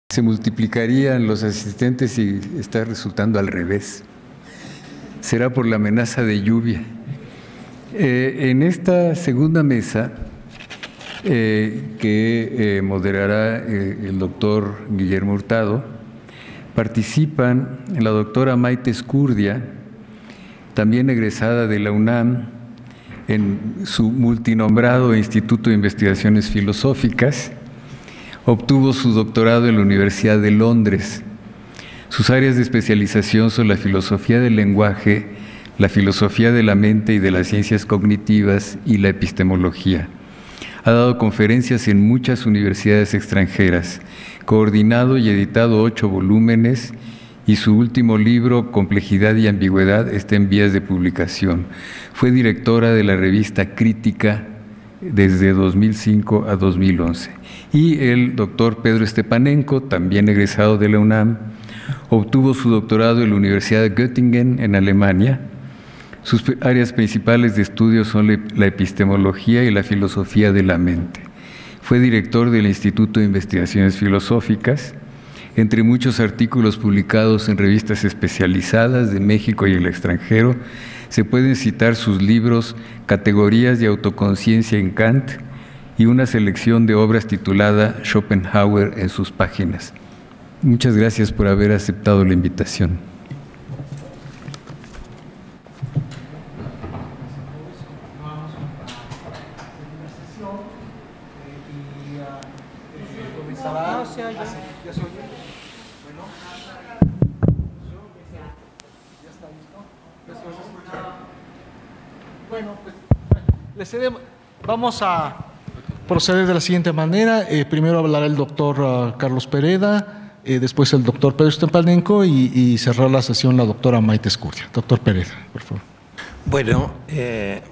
Se multiplicarían los asistentes y está resultando al revés. Será por la amenaza de lluvia. En esta segunda mesa, que moderará el doctor Guillermo Hurtado, participan la doctora Maite Ezcurdia, también egresada de la UNAM, en su multinombrado Instituto de Investigaciones Filosóficas. Obtuvo su doctorado en la Universidad de Londres. Sus áreas de especialización son la filosofía del lenguaje, la filosofía de la mente y de las ciencias cognitivas y la epistemología. Ha dado conferencias en muchas universidades extranjeras, coordinado y editado 8 volúmenes, y su último libro, Complejidad y Ambigüedad, está en vías de publicación. Fue directora de la revista Crítica desde 2005 a 2011. Y el doctor Pedro Stepanenko, también egresado de la UNAM, obtuvo su doctorado en la Universidad de Göttingen, en Alemania. Sus áreas principales de estudio son la epistemología y la filosofía de la mente. Fue director del Instituto de Investigaciones Filosóficas. Entre muchos artículos publicados en revistas especializadas de México y el extranjero, se pueden citar sus libros Categorías de autoconciencia en Kant y una selección de obras titulada Schopenhauer en sus páginas. Muchas gracias por haber aceptado la invitación. Vamos a proceder de la siguiente manera. Primero hablará el doctor Carlos Pereda, después el doctor Pedro Stepanenko y cerrar la sesión la doctora Maite Ezcurdia. Doctor Pereda, por favor. Bueno,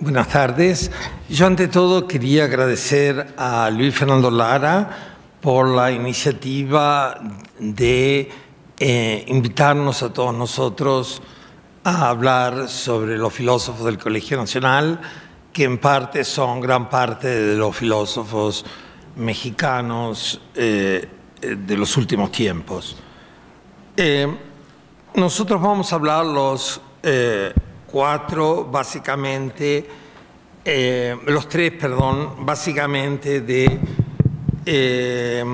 buenas tardes. Yo ante todo quería agradecer a Luis Fernando Lara por la iniciativa de invitarnos a todos nosotros a hablar sobre los filósofos del Colegio Nacional, que en parte son gran parte de los filósofos mexicanos de los últimos tiempos. Nosotros vamos a hablar los básicamente de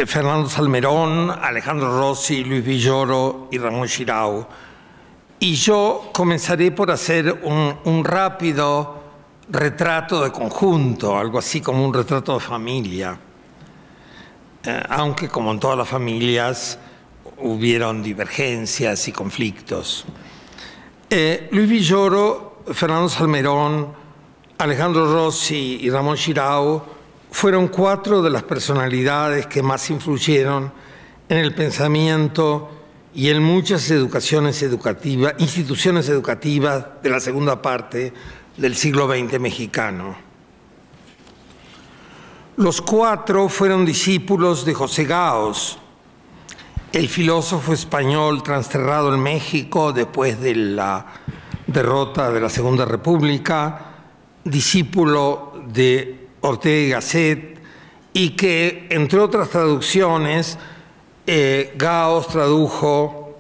Fernando Salmerón, Alejandro Rossi, Luis Villoro y Ramón Xirau. Y yo comenzaré por hacer un rápido retrato de conjunto, algo así como un retrato de familia, aunque como en todas las familias hubieron divergencias y conflictos. Luis Villoro, Fernando Salmerón, Alejandro Rossi y Ramón Xirau fueron 4 de las personalidades que más influyeron en el pensamiento y en muchas instituciones educativas de la segunda parte del siglo XX mexicano. Los 4 fueron discípulos de José Gaos, el filósofo español transterrado en México después de la derrota de la Segunda República, discípulo de Ortega y Gasset, y que, entre otras traducciones, Gaos tradujo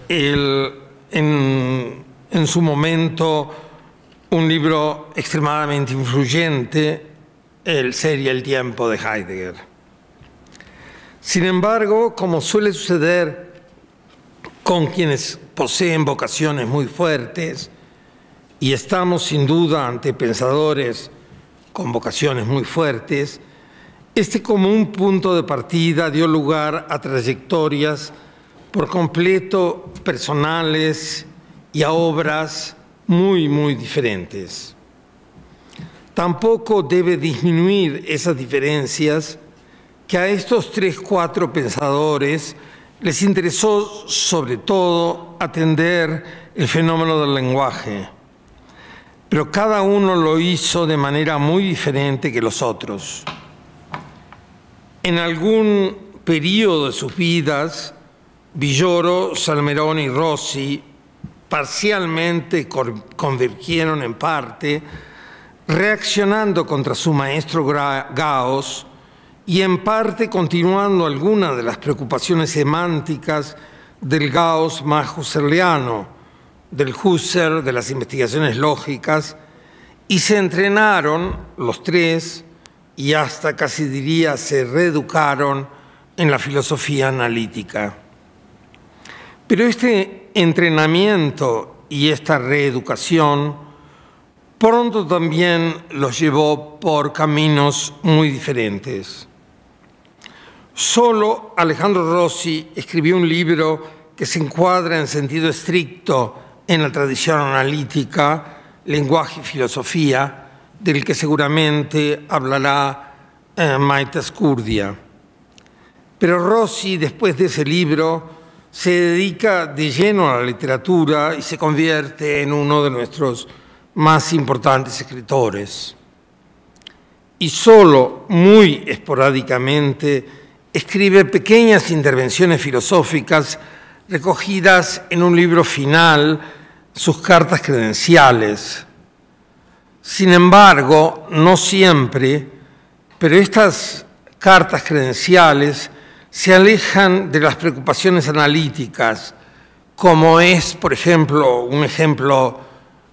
en su momento un libro extremadamente influyente, El ser y el tiempo de Heidegger. Sin embargo, como suele suceder con quienes poseen vocaciones muy fuertes, y estamos sin duda ante pensadores con vocaciones muy fuertes, este común punto de partida dio lugar a trayectorias por completo personales y a obras muy, muy diferentes. Tampoco debe disminuir esas diferencias que a estos 3-4 pensadores les interesó sobre todo atender el fenómeno del lenguaje, pero cada uno lo hizo de manera muy diferente que los otros. En algún periodo de sus vidas, Villoro, Salmerón y Rossi parcialmente convergieron en parte, reaccionando contra su maestro Gaos y en parte continuando algunas de las preocupaciones semánticas del Gauss más husserliano, del Husserl de las investigaciones lógicas, y se entrenaron los tres y hasta casi diría se reeducaron en la filosofía analítica. Pero este entrenamiento y esta reeducación pronto también los llevó por caminos muy diferentes. Solo Alejandro Rossi escribió un libro que se encuadra en sentido estricto en la tradición analítica, Lenguaje y Filosofía, del que seguramente hablará Maite Ascurdia. Pero Rossi, después de ese libro, se dedica de lleno a la literatura y se convierte en uno de nuestros más importantes escritores. Y solo, muy esporádicamente, escribe pequeñas intervenciones filosóficas recogidas en un libro final, sus cartas credenciales. Sin embargo, no siempre, pero estas cartas credenciales se alejan de las preocupaciones analíticas, como es, por ejemplo, un ejemplo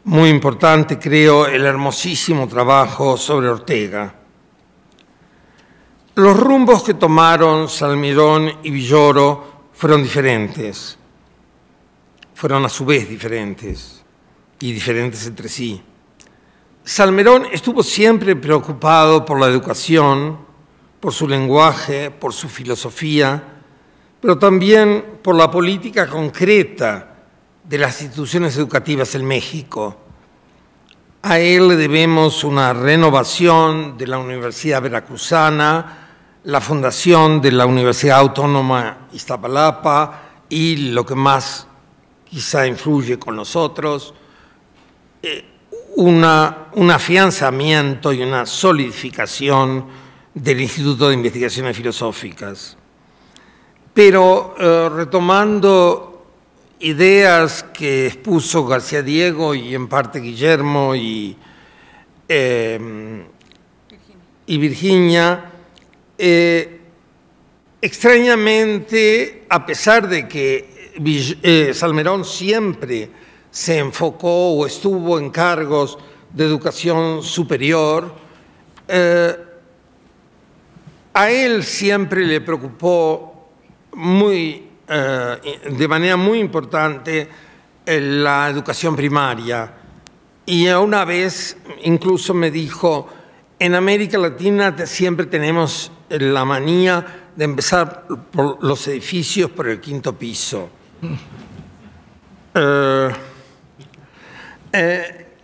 muy importante, creo, el hermosísimo trabajo sobre Ortega. Los rumbos que tomaron Salmerón y Villoro fueron diferentes, fueron a su vez diferentes y diferentes entre sí. Salmerón estuvo siempre preocupado por la educación, por su lenguaje, por su filosofía, pero también por la política concreta de las instituciones educativas en México. A él le debemos una renovación de la Universidad Veracruzana, la fundación de la Universidad Autónoma Iztapalapa y lo que más quizá influye con nosotros, un afianzamiento y una solidificación del Instituto de Investigaciones Filosóficas. Pero retomando ideas que expuso García Diego y en parte Guillermo y Virginia, extrañamente, a pesar de que Salmerón siempre se enfocó o estuvo en cargos de educación superior, a él siempre le preocupó de manera muy importante la educación primaria. Y una vez incluso me dijo, en América Latina siempre tenemos la manía de empezar por los edificios por el quinto piso.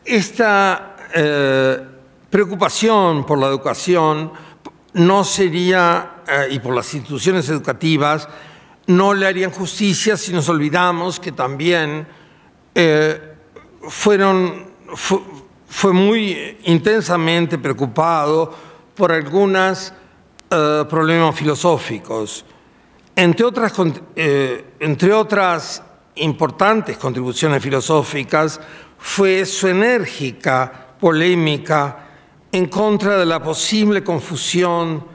Esta preocupación por la educación no sería, y por las instituciones educativas, no le harían justicia si nos olvidamos que también fue muy intensamente preocupado por algunos problemas filosóficos. Entre otras importantes contribuciones filosóficas fue su enérgica polémica en contra de la posible confusión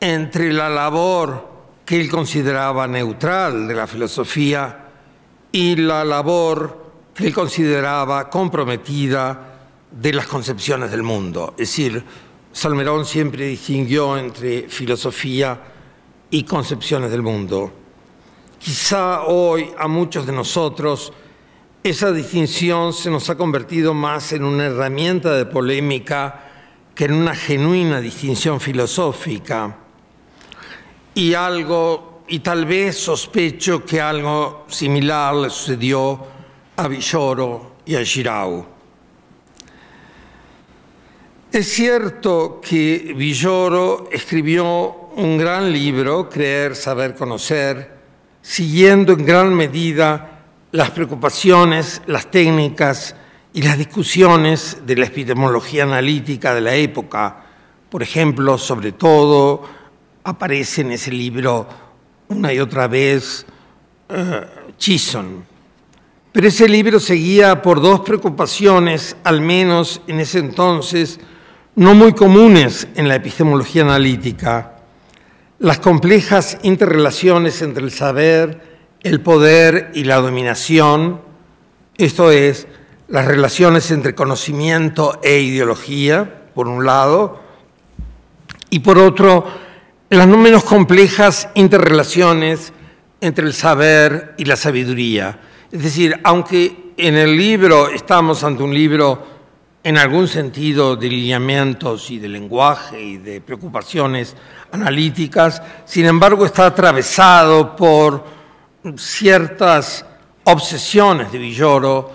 entre la labor que él consideraba neutral de la filosofía y la labor que él consideraba comprometida de las concepciones del mundo. Es decir, Salmerón siempre distinguió entre filosofía y concepciones del mundo. Quizá hoy a muchos de nosotros esa distinción se nos ha convertido más en una herramienta de polémica que en una genuina distinción filosófica. Y tal vez sospecho que algo similar le sucedió a Villoro y a Giraud. Es cierto que Villoro escribió un gran libro, Creer, Saber, Conocer, siguiendo en gran medida las preocupaciones, las técnicas y las discusiones de la epistemología analítica de la época. Por ejemplo, sobre todo, aparece en ese libro una y otra vez Chisholm. Pero ese libro seguía por dos preocupaciones, al menos en ese entonces, no muy comunes en la epistemología analítica. las complejas interrelaciones entre el saber, el poder y la dominación, esto es, las relaciones entre conocimiento e ideología, por un lado, y por otro, las no menos complejas interrelaciones entre el saber y la sabiduría. Es decir, aunque en el libro estamos ante un libro en algún sentido de lineamientos y de lenguaje y de preocupaciones analíticas, sin embargo está atravesado por ciertas obsesiones de Villoro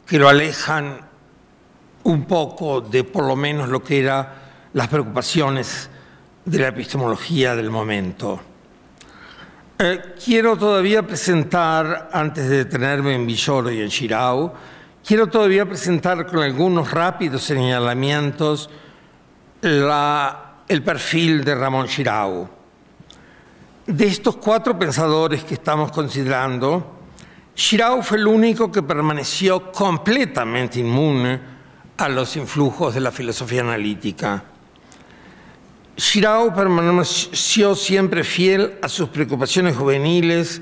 que lo alejan un poco de por lo menos lo que eran las preocupaciones de la epistemología del momento. Quiero todavía presentar, antes de detenerme en Villoro y en Xirau, quiero todavía presentar con algunos rápidos señalamientos el perfil de Ramón Xirau. De estos 4 pensadores que estamos considerando, Xirau fue el único que permaneció completamente inmune a los influjos de la filosofía analítica. Xirau permaneció siempre fiel a sus preocupaciones juveniles,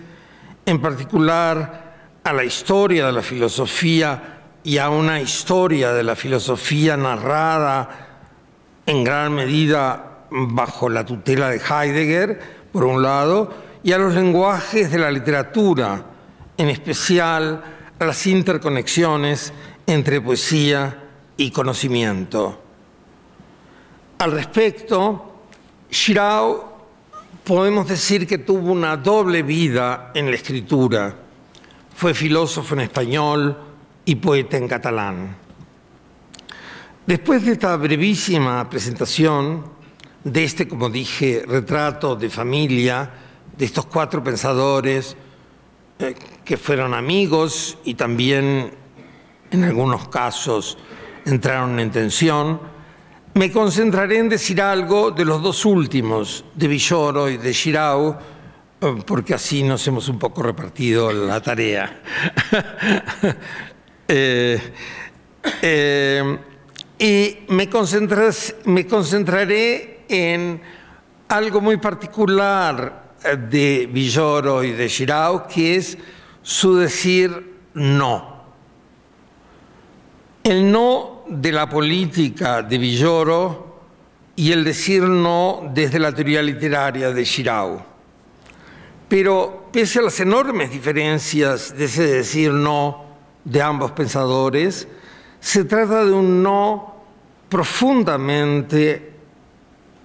en particular a la historia de la filosofía y a una historia de la filosofía narrada en gran medida bajo la tutela de Heidegger, por un lado, y a los lenguajes de la literatura, en especial a las interconexiones entre poesía y conocimiento. Al respecto, Xirau podemos decir que tuvo una doble vida en la escritura. Fue filósofo en español y poeta en catalán. Después de esta brevísima presentación de este, como dije, retrato de familia de estos 4 pensadores que fueron amigos y también en algunos casos entraron en tensión, me concentraré en decir algo de los 2 últimos, de Villoro y de Xirau, porque así nos hemos un poco repartido la tarea. Y me concentraré en algo muy particular de Villoro y de Xirau, que es su decir no. El no de la política de Villoro y el decir no desde la teoría literaria de Xirau. Pero pese a las enormes diferencias de ese decir no de ambos pensadores, se trata de un no profundamente,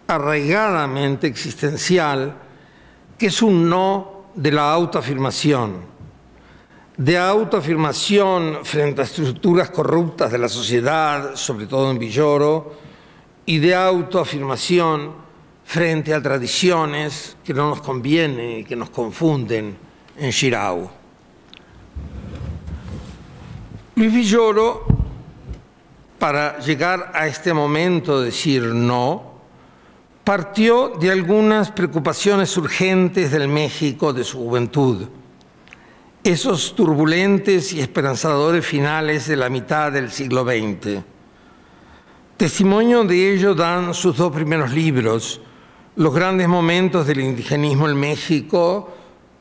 arraigadamente existencial, que es un no de la autoafirmación. De autoafirmación frente a estructuras corruptas de la sociedad, sobre todo en Villoro, y de autoafirmación frente a tradiciones que no nos conviene y que nos confunden en Xirau. Luis Villoro, para llegar a este momento de decir no, partió de algunas preocupaciones urgentes del México de su juventud. Esos turbulentes y esperanzadores finales de la mitad del siglo XX. Testimonio de ello dan sus 2 primeros libros, Los grandes momentos del indigenismo en México,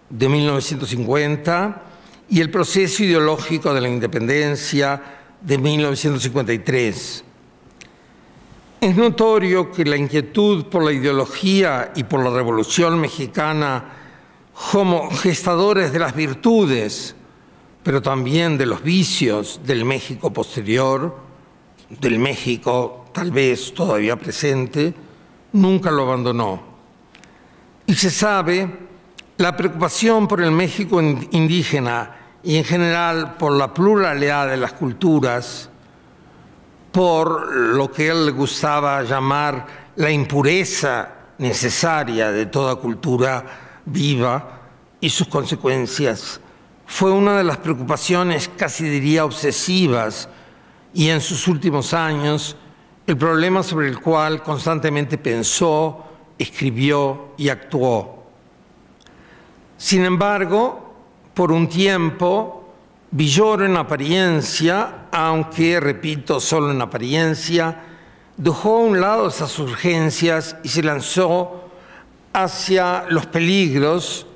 de 1950, y El proceso ideológico de la independencia, de 1953. Es notorio que la inquietud por la ideología y por la Revolución Mexicana como gestadores de las virtudes, pero también de los vicios del México posterior, del México tal vez todavía presente, nunca lo abandonó. Y se sabe, la preocupación por el México indígena y en general por la pluralidad de las culturas, por lo que él le gustaba llamar la impureza necesaria de toda cultura viva y sus consecuencias, fue una de las preocupaciones, casi diría obsesivas, y en sus últimos años, el problema sobre el cual constantemente pensó, escribió y actuó. Sin embargo, por un tiempo, Villoro en apariencia, aunque, repito, solo en apariencia, dejó a un lado esas urgencias y se lanzó hacia los peligros,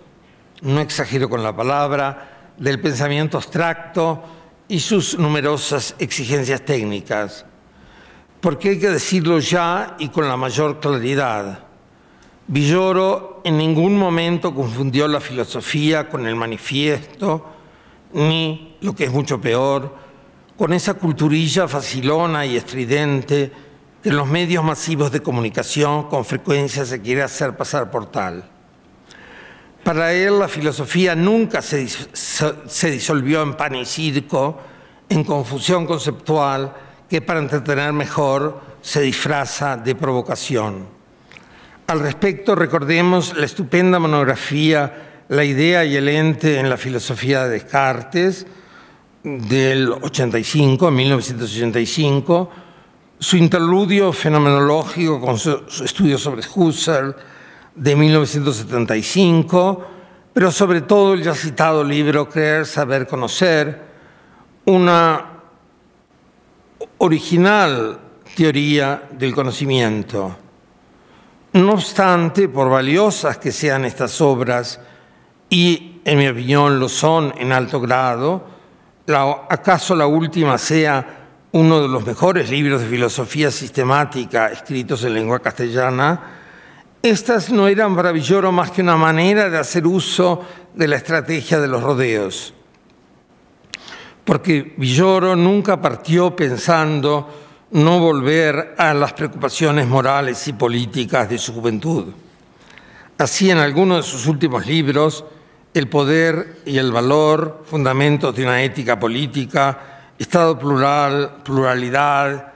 no exagero con la palabra, del pensamiento abstracto y sus numerosas exigencias técnicas. Porque hay que decirlo ya y con la mayor claridad. Villoro en ningún momento confundió la filosofía con el manifiesto, ni, lo que es mucho peor, con esa culturilla facilona y estridente que en los medios masivos de comunicación con frecuencia se quiere hacer pasar por tal. Para él la filosofía nunca se disolvió en pan y circo, en confusión conceptual que para entretener mejor se disfraza de provocación. Al respecto, recordemos la estupenda monografía La idea y el ente en la filosofía de Descartes, del 1985, su interludio fenomenológico con su estudio sobre Husserl, de 1975, pero sobre todo el ya citado libro Creer, Saber, Conocer, una original teoría del conocimiento. No obstante, por valiosas que sean estas obras, y en mi opinión lo son en alto grado, acaso la última sea uno de los mejores libros de filosofía sistemática escritos en lengua castellana, estas no eran para Villoro más que una manera de hacer uso de la estrategia de los rodeos. Porque Villoro nunca partió pensando no volver a las preocupaciones morales y políticas de su juventud. Así, en algunos de sus últimos libros, El poder y el valor, fundamentos de una ética política, Estado plural, pluralidad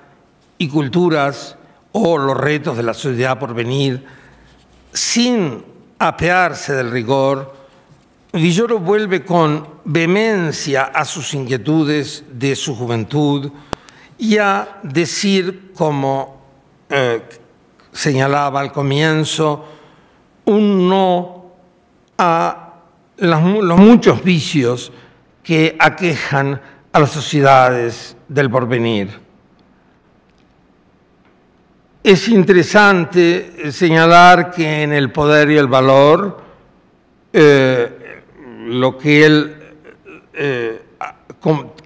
y culturas, o los retos de la sociedad por venir, sin apearse del rigor, Villoro vuelve con vehemencia a sus inquietudes de su juventud y a decir, como señalaba al comienzo, un no a los muchos vicios que aquejan a las sociedades del porvenir. Es interesante señalar que en El poder y el valor, lo que él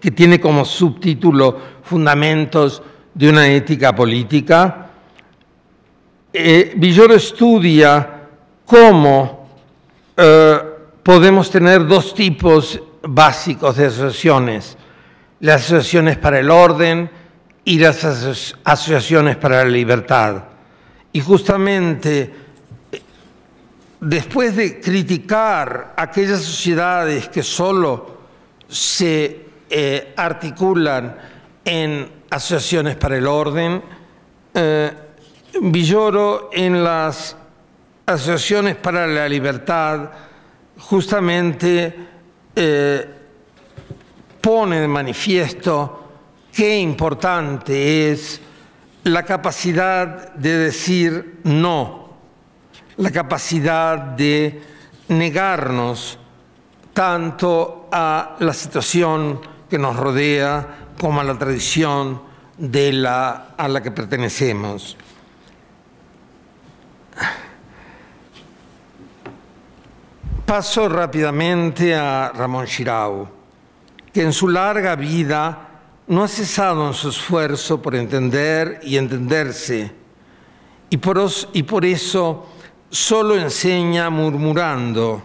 que tiene como subtítulo Fundamentos de una ética política, Villoro estudia cómo podemos tener dos tipos básicos de asociaciones: las asociaciones para el orden y las asociaciones para la libertad. Y justamente después de criticar aquellas sociedades que solo se articulan en asociaciones para el orden, Villoro en las asociaciones para la libertad justamente pone de manifiesto qué importante es la capacidad de decir no, la capacidad de negarnos tanto a la situación que nos rodea como a la tradición a la que pertenecemos. Paso rápidamente a Ramón Xirau, que en su larga vida no ha cesado en su esfuerzo por entender y entenderse, y por eso solo enseña murmurando.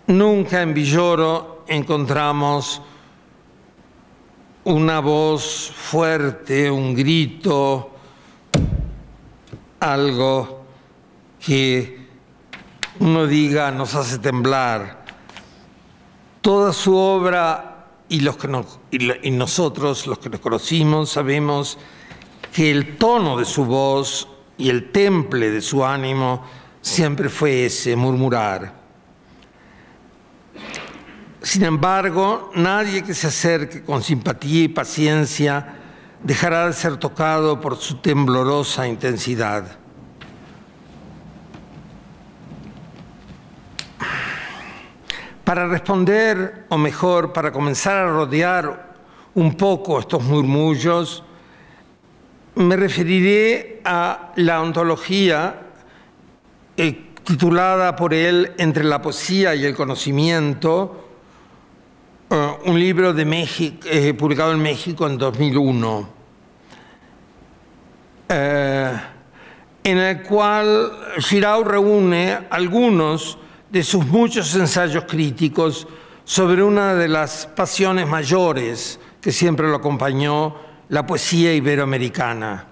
Nunca en Villoro encontramos una voz fuerte, un grito, algo que uno diga nos hace temblar. Toda su obra y nosotros, los que nos conocimos, sabemos que el tono de su voz y el temple de su ánimo siempre fue ese, murmurar. Sin embargo, nadie que se acerque con simpatía y paciencia dejará de ser tocado por su temblorosa intensidad. Para responder, o mejor, para comenzar a rodear un poco estos murmullos, me referiré a la ontología titulada por él Entre la poesía y el conocimiento, un libro de México, publicado en México en 2001, en el cual Giraud reúne algunos de sus muchos ensayos críticos sobre una de las pasiones mayores que siempre lo acompañó, la poesía iberoamericana.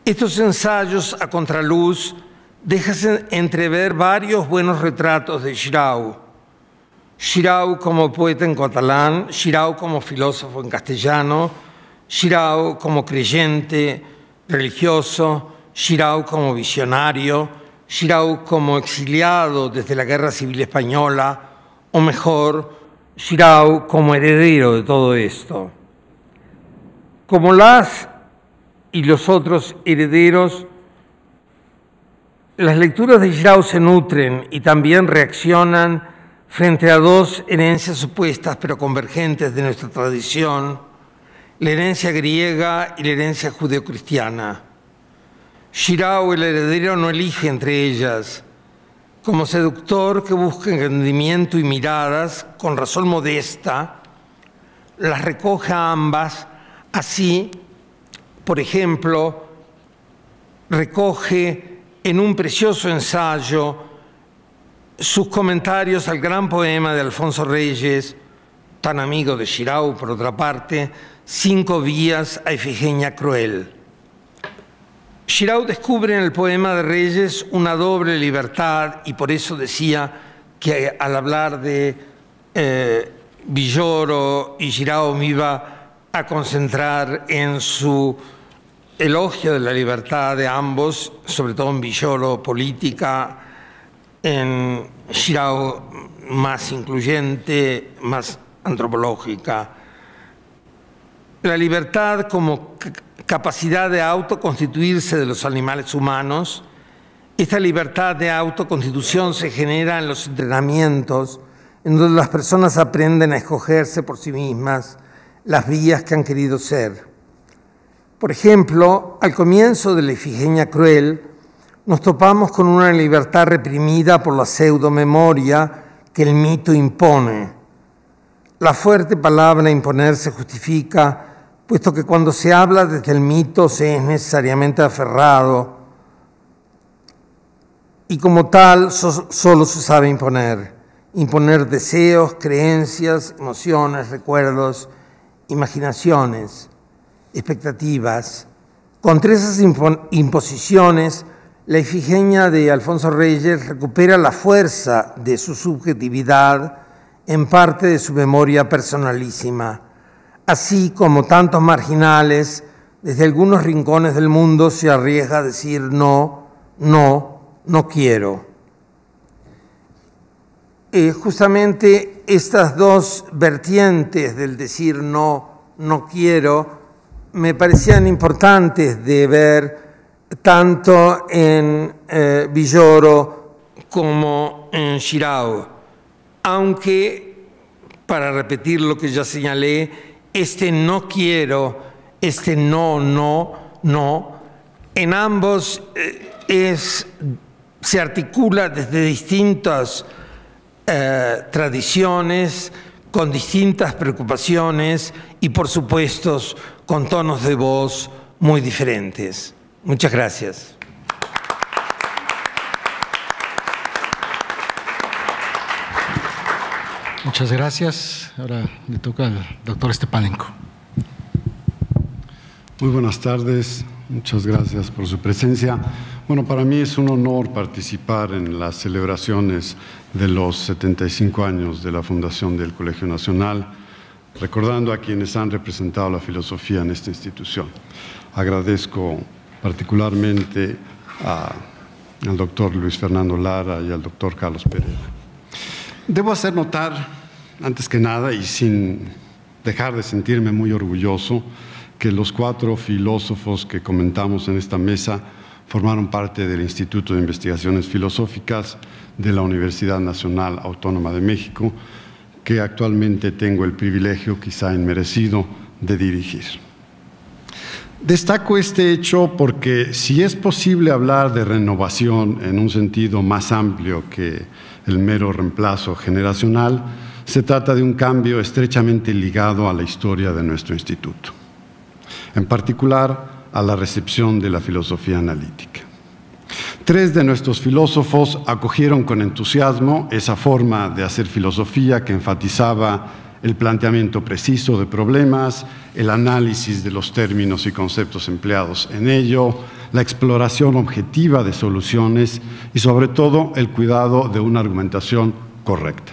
Estos ensayos a contraluz dejan entrever varios buenos retratos de Giraud. Giraud como poeta en catalán, Giraud como filósofo en castellano, Giraud como creyente religioso, Giraud como visionario, Giraud como exiliado desde la Guerra Civil Española, o mejor, Giraud como heredero de todo esto. Como las y los otros herederos, las lecturas de Giraud se nutren y también reaccionan frente a dos herencias opuestas pero convergentes de nuestra tradición, la herencia griega y la herencia judeocristiana. Giraud, el heredero, no elige entre ellas. Como seductor que busca entendimiento y miradas, con razón modesta, las recoge a ambas. Así, por ejemplo, recoge en un precioso ensayo sus comentarios al gran poema de Alfonso Reyes, tan amigo de Giraud, por otra parte, 5 vías a Ifigenia cruel. Giraud descubre en el poema de Reyes una doble libertad y por eso decía que al hablar de Villoro y Giraud me iba a concentrar en su elogio de la libertad de ambos, sobre todo en Villoro política, en Giraud más incluyente, más antropológica. La libertad como capacidad de autoconstituirse de los animales humanos. Esta libertad de autoconstitución se genera en los entrenamientos, en donde las personas aprenden a escogerse por sí mismas las vías que han querido ser. Por ejemplo, al comienzo de la Ifigenia cruel, nos topamos con una libertad reprimida por la pseudomemoria que el mito impone. La fuerte palabra imponer se justifica, puesto que cuando se habla desde el mito se es necesariamente aferrado y como tal solo se sabe imponer deseos, creencias, emociones, recuerdos, imaginaciones, expectativas. Contra esas imposiciones, la Ifigenia de Alfonso Reyes recupera la fuerza de su subjetividad en parte de su memoria personalísima, así como tantos marginales desde algunos rincones del mundo se arriesga a decir no, no, no quiero. Justamente estas dos vertientes del decir no, no quiero, me parecían importantes de ver tanto en Villoro como en Giraud, aunque, para repetir lo que ya señalé, este no quiero, este no, no, no, en ambos se articula desde distintas tradiciones, con distintas preocupaciones y, por supuesto, con tonos de voz muy diferentes. Muchas gracias. Muchas gracias. Ahora le toca al doctor Stepanenko. Muy buenas tardes. Muchas gracias por su presencia. Bueno, para mí es un honor participar en las celebraciones de los 75 años de la fundación del Colegio Nacional, recordando a quienes han representado la filosofía en esta institución. Agradezco particularmente al doctor Luis Fernando Lara y al doctor Carlos Pereira. Debo hacer notar, antes que nada, y sin dejar de sentirme muy orgulloso, que los 4 filósofos que comentamos en esta mesa formaron parte del Instituto de Investigaciones Filosóficas de la Universidad Nacional Autónoma de México, que actualmente tengo el privilegio, quizá inmerecido, de dirigir. Destaco este hecho porque si es posible hablar de renovación en un sentido más amplio que el mero reemplazo generacional, se trata de un cambio estrechamente ligado a la historia de nuestro instituto, en particular a la recepción de la filosofía analítica. 3 de nuestros filósofos acogieron con entusiasmo esa forma de hacer filosofía que enfatizaba el planteamiento preciso de problemas, el análisis de los términos y conceptos empleados en ello, la exploración objetiva de soluciones y, sobre todo, el cuidado de una argumentación correcta.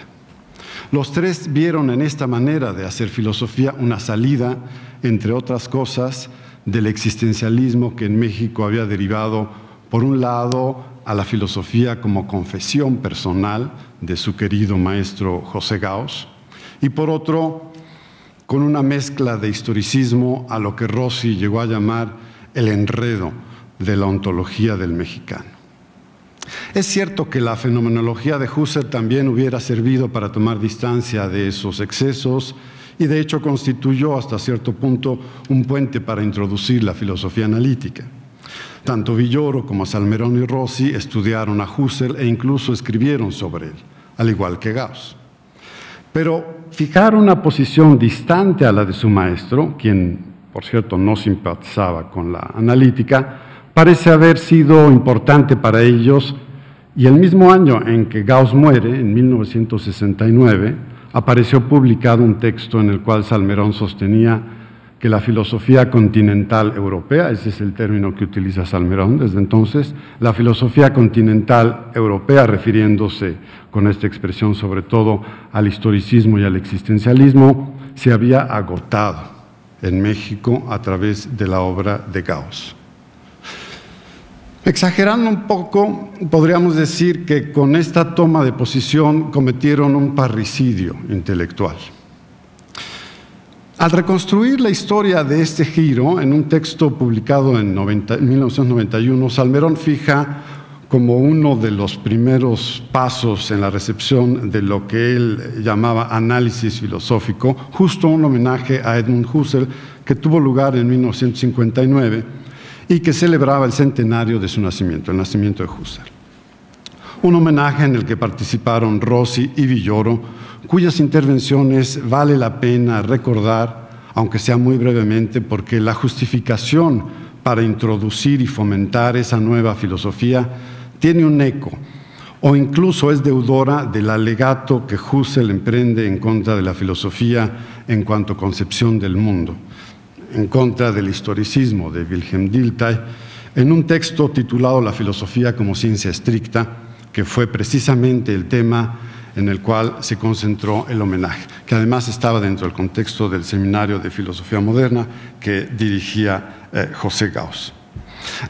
Los 3 vieron en esta manera de hacer filosofía una salida, entre otras cosas, del existencialismo que en México había derivado, por un lado, a la filosofía como confesión personal de su querido maestro José Gauss, y por otro, con una mezcla de historicismo a lo que Rossi llegó a llamar el enredo de la ontología del mexicano. Es cierto que la fenomenología de Husserl también hubiera servido para tomar distancia de esos excesos y de hecho constituyó hasta cierto punto un puente para introducir la filosofía analítica. Tanto Villoro como Salmerón y Rossi estudiaron a Husserl e incluso escribieron sobre él, al igual que Gauss. Pero fijar una posición distante a la de su maestro, quien, por cierto, no simpatizaba con la analítica, parece haber sido importante para ellos, y el mismo año en que Gauss muere, en 1969, apareció publicado un texto en el cual Salmerón sostenía que la filosofía continental europea, ese es el término que utiliza Salmerón desde entonces, la filosofía continental europea, refiriéndose con esta expresión sobre todo al historicismo y al existencialismo, se había agotado en México a través de la obra de Gauss. Exagerando un poco, podríamos decir que con esta toma de posición cometieron un parricidio intelectual. Al reconstruir la historia de este giro, en un texto publicado en 1991, Salmerón fija como uno de los primeros pasos en la recepción de lo que él llamaba análisis filosófico, justo un homenaje a Edmund Husserl que tuvo lugar en 1959 y que celebraba el centenario de su nacimiento, el nacimiento de Husserl. Un homenaje en el que participaron Rossi y Villoro, cuyas intervenciones vale la pena recordar, aunque sea muy brevemente, porque la justificación para introducir y fomentar esa nueva filosofía tiene un eco, o incluso es deudora del alegato que Husserl emprende en contra de la filosofía en cuanto a concepción del mundo, en contra del historicismo de Wilhelm Dilthey, en un texto titulado La filosofía como ciencia estricta, que fue precisamente el tema en el cual se concentró el homenaje, que además estaba dentro del contexto del Seminario de Filosofía Moderna que dirigía José Gauss.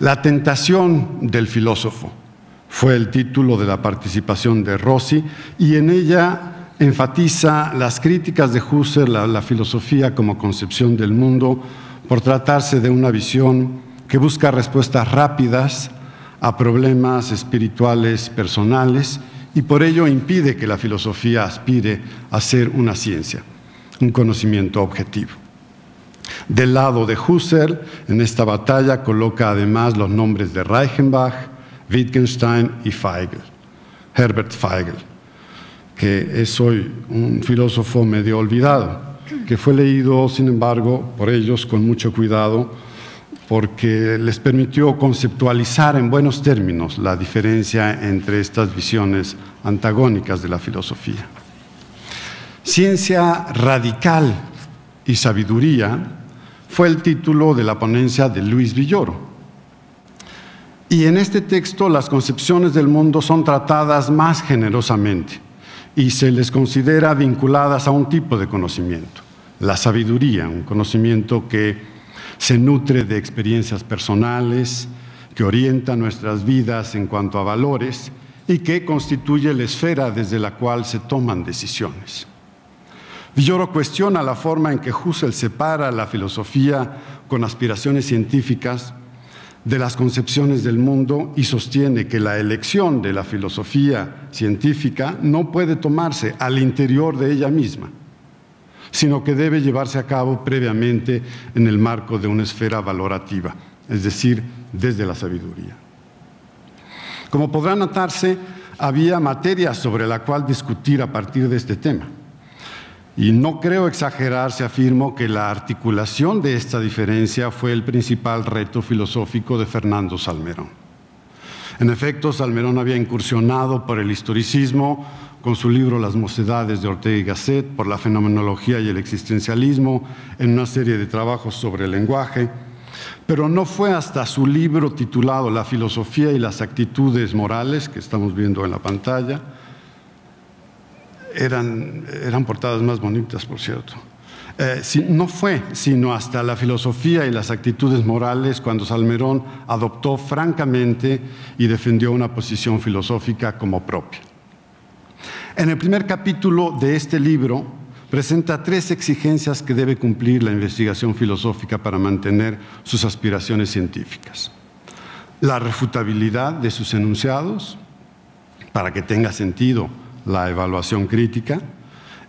La tentación del filósofo fue el título de la participación de Rossi y en ella enfatiza las críticas de Husserl a la filosofía como concepción del mundo por tratarse de una visión que busca respuestas rápidas a problemas espirituales personales y por ello impide que la filosofía aspire a ser una ciencia, un conocimiento objetivo. Del lado de Husserl, en esta batalla coloca además los nombres de Reichenbach, Wittgenstein y Feigl, Herbert Feigl, que es hoy un filósofo medio olvidado, que fue leído, sin embargo, por ellos con mucho cuidado, porque les permitió conceptualizar en buenos términos la diferencia entre estas visiones antagónicas de la filosofía. Ciencia radical y sabiduría fue el título de la ponencia de Luis Villoro. Y en este texto las concepciones del mundo son tratadas más generosamente y se les considera vinculadas a un tipo de conocimiento, la sabiduría, un conocimiento que se nutre de experiencias personales, que orienta nuestras vidas en cuanto a valores y que constituye la esfera desde la cual se toman decisiones. Villoro cuestiona la forma en que Husserl separa la filosofía con aspiraciones científicas de las concepciones del mundo y sostiene que la elección de la filosofía científica no puede tomarse al interior de ella misma, sino que debe llevarse a cabo previamente en el marco de una esfera valorativa, es decir, desde la sabiduría. Como podrá notarse, había materia sobre la cual discutir a partir de este tema. Y no creo exagerar si afirmo que la articulación de esta diferencia fue el principal reto filosófico de Fernando Salmerón. En efecto, Salmerón había incursionado por el historicismo con su libro Las mocedades de Ortega y Gasset, por la fenomenología y el existencialismo, en una serie de trabajos sobre el lenguaje, pero no fue hasta su libro titulado La filosofía y las actitudes morales, que estamos viendo en la pantalla. Eran portadas más bonitas, por cierto. No fue sino hasta La filosofía y las actitudes morales cuando Salmerón adoptó francamente y defendió una posición filosófica como propia. En el primer capítulo de este libro presenta 3 exigencias que debe cumplir la investigación filosófica para mantener sus aspiraciones científicas. La refutabilidad de sus enunciados, para que tenga sentido la evaluación crítica,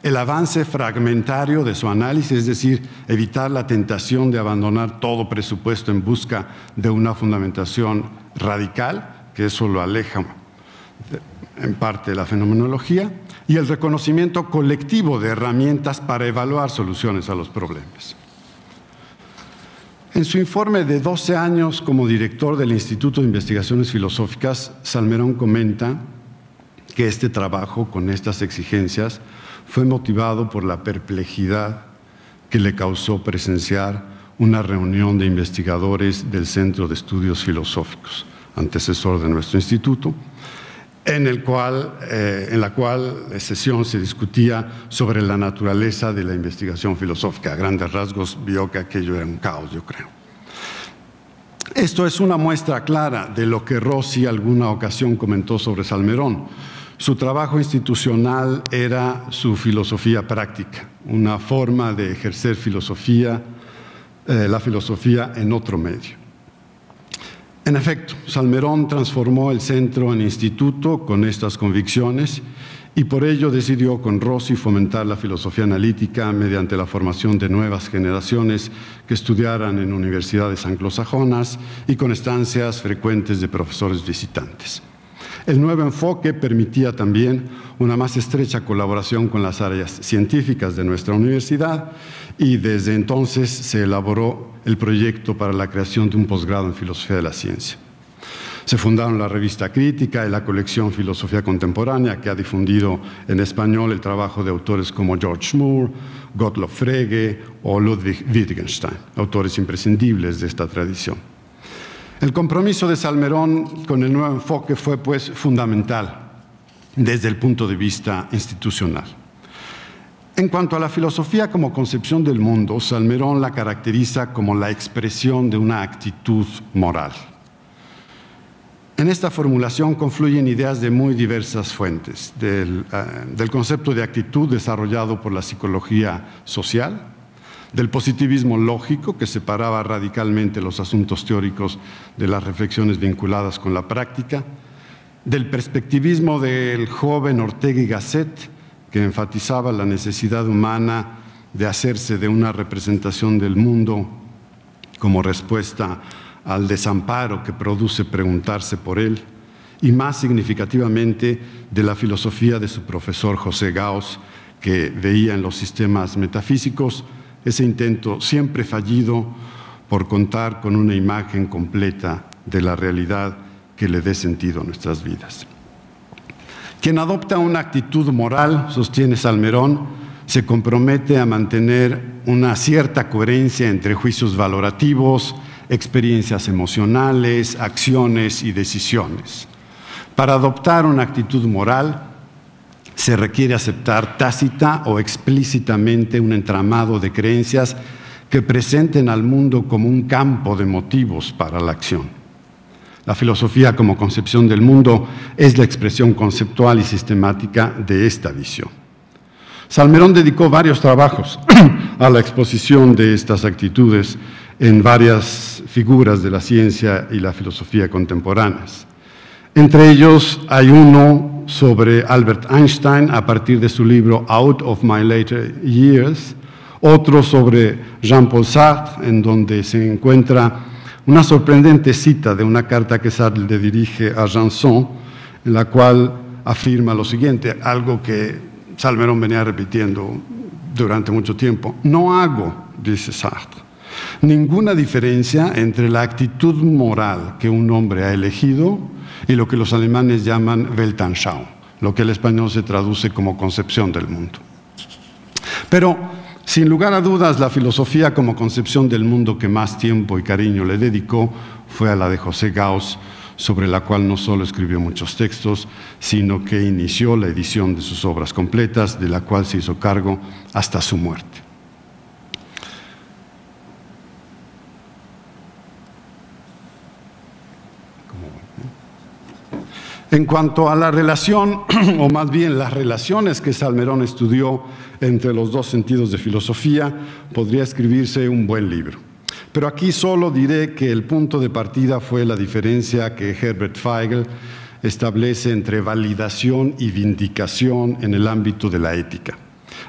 el avance fragmentario de su análisis, es decir, evitar la tentación de abandonar todo presupuesto en busca de una fundamentación radical, que eso lo aleja en parte de la fenomenología, y el reconocimiento colectivo de herramientas para evaluar soluciones a los problemas. En su informe de 12 años como director del Instituto de Investigaciones Filosóficas, Salmerón comenta que este trabajo con estas exigencias fue motivado por la perplejidad que le causó presenciar una reunión de investigadores del Centro de Estudios Filosóficos, antecesor de nuestro instituto, en la cual sesión se discutía sobre la naturaleza de la investigación filosófica. A grandes rasgos vio que aquello era un caos, yo creo. Esto es una muestra clara de lo que Rossi alguna ocasión comentó sobre Salmerón. Su trabajo institucional era su filosofía práctica, una forma de ejercer la filosofía en otro medio. En efecto, Salmerón transformó el centro en instituto con estas convicciones y por ello decidió con Rossi fomentar la filosofía analítica mediante la formación de nuevas generaciones que estudiaran en universidades anglosajonas y con estancias frecuentes de profesores visitantes. El nuevo enfoque permitía también una más estrecha colaboración con las áreas científicas de nuestra universidad y desde entonces se elaboró el proyecto para la creación de un posgrado en Filosofía de la Ciencia. Se fundaron la revista Crítica y la colección Filosofía Contemporánea, que ha difundido en español el trabajo de autores como George Moore, Gottlob Frege o Ludwig Wittgenstein, autores imprescindibles de esta tradición. El compromiso de Salmerón con el nuevo enfoque fue, pues, fundamental desde el punto de vista institucional. En cuanto a la filosofía como concepción del mundo, Salmerón la caracteriza como la expresión de una actitud moral. En esta formulación confluyen ideas de muy diversas fuentes, del concepto de actitud desarrollado por la psicología social, del positivismo lógico, que separaba radicalmente los asuntos teóricos de las reflexiones vinculadas con la práctica, del perspectivismo del joven Ortega y Gasset, que enfatizaba la necesidad humana de hacerse de una representación del mundo como respuesta al desamparo que produce preguntarse por él, y más significativamente de la filosofía de su profesor José Gauss, que veía en los sistemas metafísicos ese intento siempre fallido por contar con una imagen completa de la realidad que le dé sentido a nuestras vidas. Quien adopta una actitud moral, sostiene Salmerón, se compromete a mantener una cierta coherencia entre juicios valorativos, experiencias emocionales, acciones y decisiones. Para adoptar una actitud moral, se requiere aceptar tácita o explícitamente un entramado de creencias que presenten al mundo como un campo de motivos para la acción. La filosofía como concepción del mundo es la expresión conceptual y sistemática de esta visión. Salmerón dedicó varios trabajos a la exposición de estas actitudes en varias figuras de la ciencia y la filosofía contemporáneas. Entre ellos hay uno sobre Albert Einstein a partir de su libro Out of My Later Years, otro sobre Jean-Paul Sartre, en donde se encuentra una sorprendente cita de una carta que Sartre le dirige a Janson, en la cual afirma lo siguiente, algo que Salmerón venía repitiendo durante mucho tiempo: no hago, dice Sartre, ninguna diferencia entre la actitud moral que un hombre ha elegido y lo que los alemanes llaman Weltanschauung, lo que en español se traduce como concepción del mundo. Pero, sin lugar a dudas, la filosofía como concepción del mundo que más tiempo y cariño le dedicó fue a la de José Gauss, sobre la cual no solo escribió muchos textos, sino que inició la edición de sus obras completas, de la cual se hizo cargo hasta su muerte. En cuanto a la relación, o más bien las relaciones que Salmerón estudió entre los dos sentidos de filosofía, podría escribirse un buen libro. Pero aquí solo diré que el punto de partida fue la diferencia que Herbert Feigl establece entre validación y vindicación en el ámbito de la ética.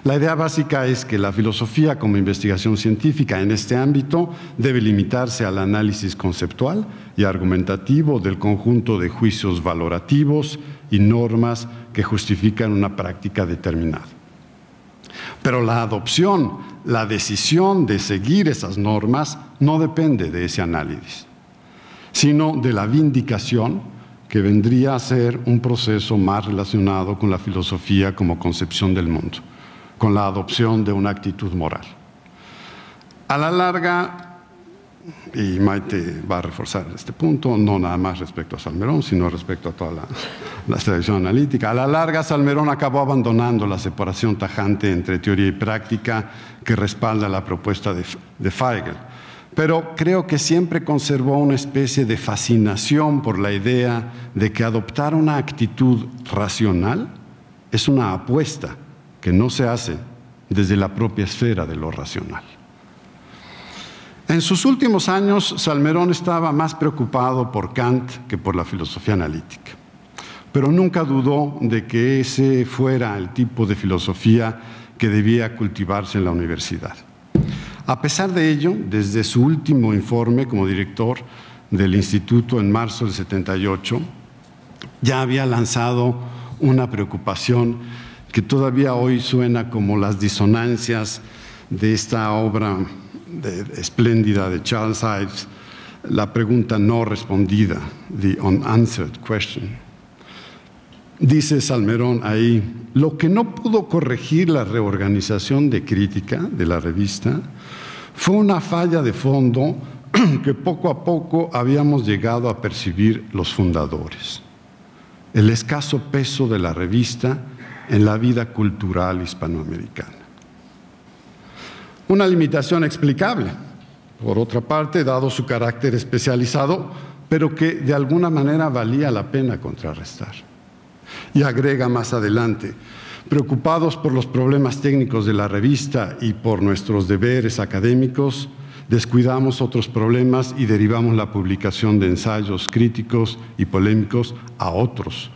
La idea básica es que la filosofía como investigación científica en este ámbito debe limitarse al análisis conceptual y argumentativo del conjunto de juicios valorativos y normas que justifican una práctica determinada. Pero la adopción, la decisión de seguir esas normas no depende de ese análisis, sino de la vindicación, que vendría a ser un proceso más relacionado con la filosofía como concepción del mundo, con la adopción de una actitud moral. A la larga, y Maite va a reforzar este punto, no nada más respecto a Salmerón, sino respecto a toda la tradición analítica, a la larga Salmerón acabó abandonando la separación tajante entre teoría y práctica que respalda la propuesta de Feigl, pero creo que siempre conservó una especie de fascinación por la idea de que adoptar una actitud racional es una apuesta que no se hace desde la propia esfera de lo racional. En sus últimos años, Salmerón estaba más preocupado por Kant que por la filosofía analítica, pero nunca dudó de que ese fuera el tipo de filosofía que debía cultivarse en la universidad. A pesar de ello, desde su último informe como director del instituto en marzo del 78, ya había lanzado una preocupación que todavía hoy suena como las disonancias de esta obra espléndida de Charles Ives, la pregunta no respondida, the unanswered question. Dice Salmerón ahí, lo que no pudo corregir la reorganización de crítica de la revista fue una falla de fondo que poco a poco habíamos llegado a percibir los fundadores: el escaso peso de la revista en la vida cultural hispanoamericana. Una limitación explicable, por otra parte, dado su carácter especializado, pero que de alguna manera valía la pena contrarrestar. Y agrega más adelante, preocupados por los problemas técnicos de la revista y por nuestros deberes académicos, descuidamos otros problemas y derivamos la publicación de ensayos críticos y polémicos a otros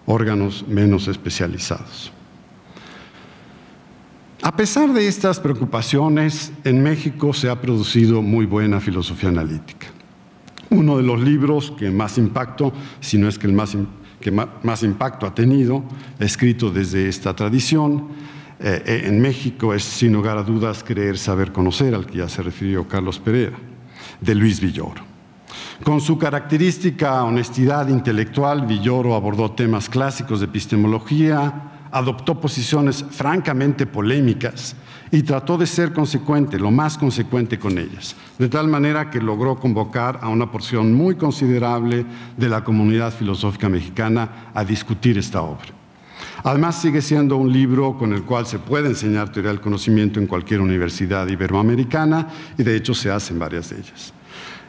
órganos menos especializados. A pesar de estas preocupaciones, en México se ha producido muy buena filosofía analítica. Uno de los libros que más impacto, si no es que el más impacto ha tenido, escrito desde esta tradición, en México es, sin lugar a dudas, Creer, Saber, Conocer, al que ya se refirió Carlos Pereira, de Luis Villoro. Con su característica honestidad intelectual, Villoro abordó temas clásicos de epistemología, adoptó posiciones francamente polémicas y trató de ser consecuente, lo más consecuente con ellas, de tal manera que logró convocar a una porción muy considerable de la comunidad filosófica mexicana a discutir esta obra. Además, sigue siendo un libro con el cual se puede enseñar teoría del conocimiento en cualquier universidad iberoamericana y de hecho se hacen varias de ellas.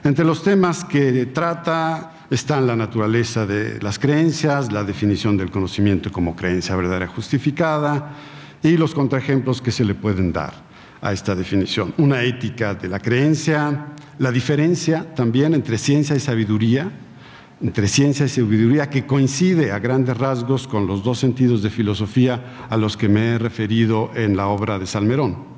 Entre los temas que trata están la naturaleza de las creencias, la definición del conocimiento como creencia verdadera justificada y los contraejemplos que se le pueden dar a esta definición. Una ética de la creencia, la diferencia también entre ciencia y sabiduría, que coincide a grandes rasgos con los dos sentidos de filosofía a los que me he referido en la obra de Salmerón.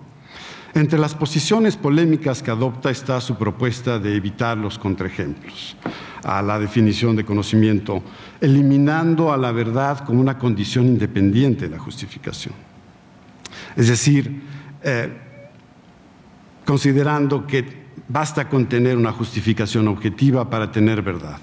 Entre las posiciones polémicas que adopta está su propuesta de evitar los contraejemplos a la definición de conocimiento, eliminando a la verdad como una condición independiente de la justificación. Es decir, considerando que basta con tener una justificación objetiva para tener verdad,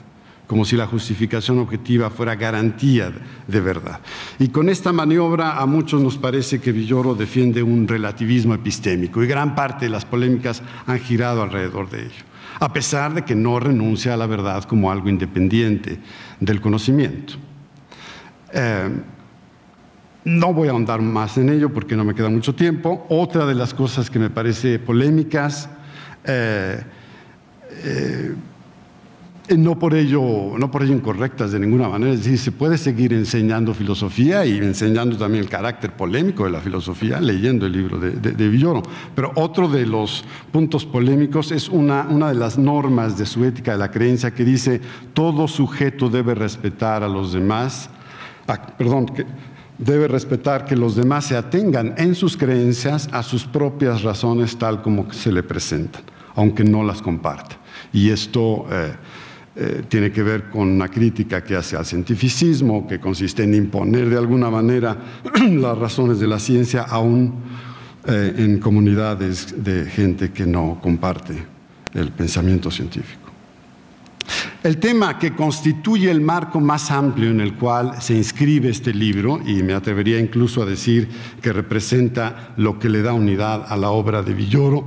como si la justificación objetiva fuera garantía de verdad. Y con esta maniobra a muchos nos parece que Villoro defiende un relativismo epistémico y gran parte de las polémicas han girado alrededor de ello, a pesar de que no renuncia a la verdad como algo independiente del conocimiento. No voy a ahondar más en ello porque no me queda mucho tiempo. Otra de las cosas que me parece polémicas, no por ello incorrectas de ninguna manera, es decir, se puede seguir enseñando filosofía y enseñando también el carácter polémico de la filosofía leyendo el libro de Villoro. Pero otro de los puntos polémicos es una de las normas de su ética de la creencia que dice: todo sujeto debe respetar a los demás, debe respetar que los demás se atengan en sus creencias a sus propias razones tal como se le presentan, aunque no las comparta. Y esto tiene que ver con una crítica que hace al cientificismo, que consiste en imponer de alguna manera las razones de la ciencia aún en comunidades de gente que no comparte el pensamiento científico. El tema que constituye el marco más amplio en el cual se inscribe este libro, y me atrevería incluso a decir que representa lo que le da unidad a la obra de Villoro,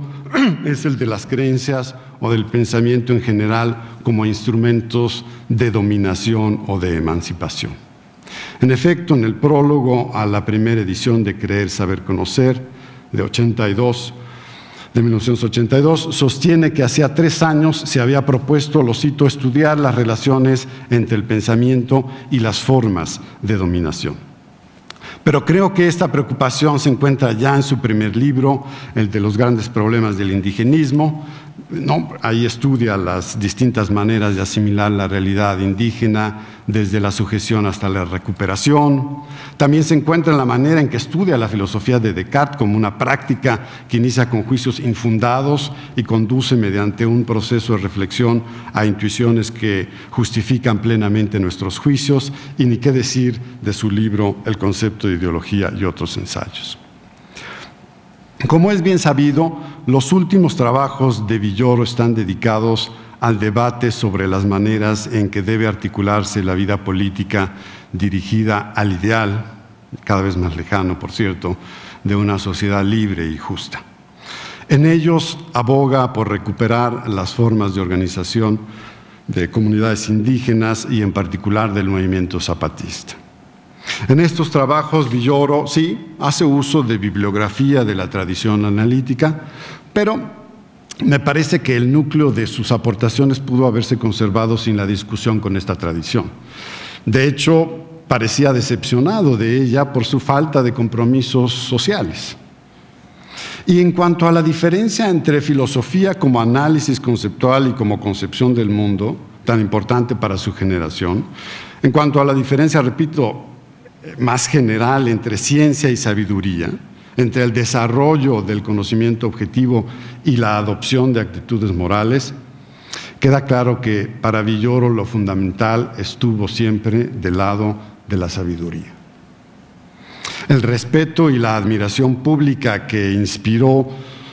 es el de las creencias o del pensamiento en general como instrumentos de dominación o de emancipación. En efecto, en el prólogo a la primera edición de Creer, Saber, Conocer, de 1982, sostiene que hacía 3 años se había propuesto, lo cito, estudiar las relaciones entre el pensamiento y las formas de dominación. Pero creo que esta preocupación se encuentra ya en su primer libro, el de los grandes problemas del indigenismo. Ahí estudia las distintas maneras de asimilar la realidad indígena, desde la sujeción hasta la recuperación. También se encuentra en la manera en que estudia la filosofía de Descartes como una práctica que inicia con juicios infundados y conduce mediante un proceso de reflexión a intuiciones que justifican plenamente nuestros juicios, y ni qué decir de su libro El concepto de ideología y otros ensayos. Como es bien sabido, los últimos trabajos de Villoro están dedicados al debate sobre las maneras en que debe articularse la vida política dirigida al ideal, cada vez más lejano, por cierto, de una sociedad libre y justa. En ellos aboga por recuperar las formas de organización de comunidades indígenas y en particular del movimiento zapatista. En estos trabajos Villoro sí hace uso de bibliografía de la tradición analítica, pero me parece que el núcleo de sus aportaciones pudo haberse conservado sin la discusión con esta tradición. De hecho, parecía decepcionado de ella por su falta de compromisos sociales. Y en cuanto a la diferencia entre filosofía como análisis conceptual y como concepción del mundo, tan importante para su generación, en cuanto a la diferencia, repito, más general entre ciencia y sabiduría, entre el desarrollo del conocimiento objetivo y la adopción de actitudes morales, queda claro que para Villoro lo fundamental estuvo siempre del lado de la sabiduría. El respeto y la admiración pública que inspiró,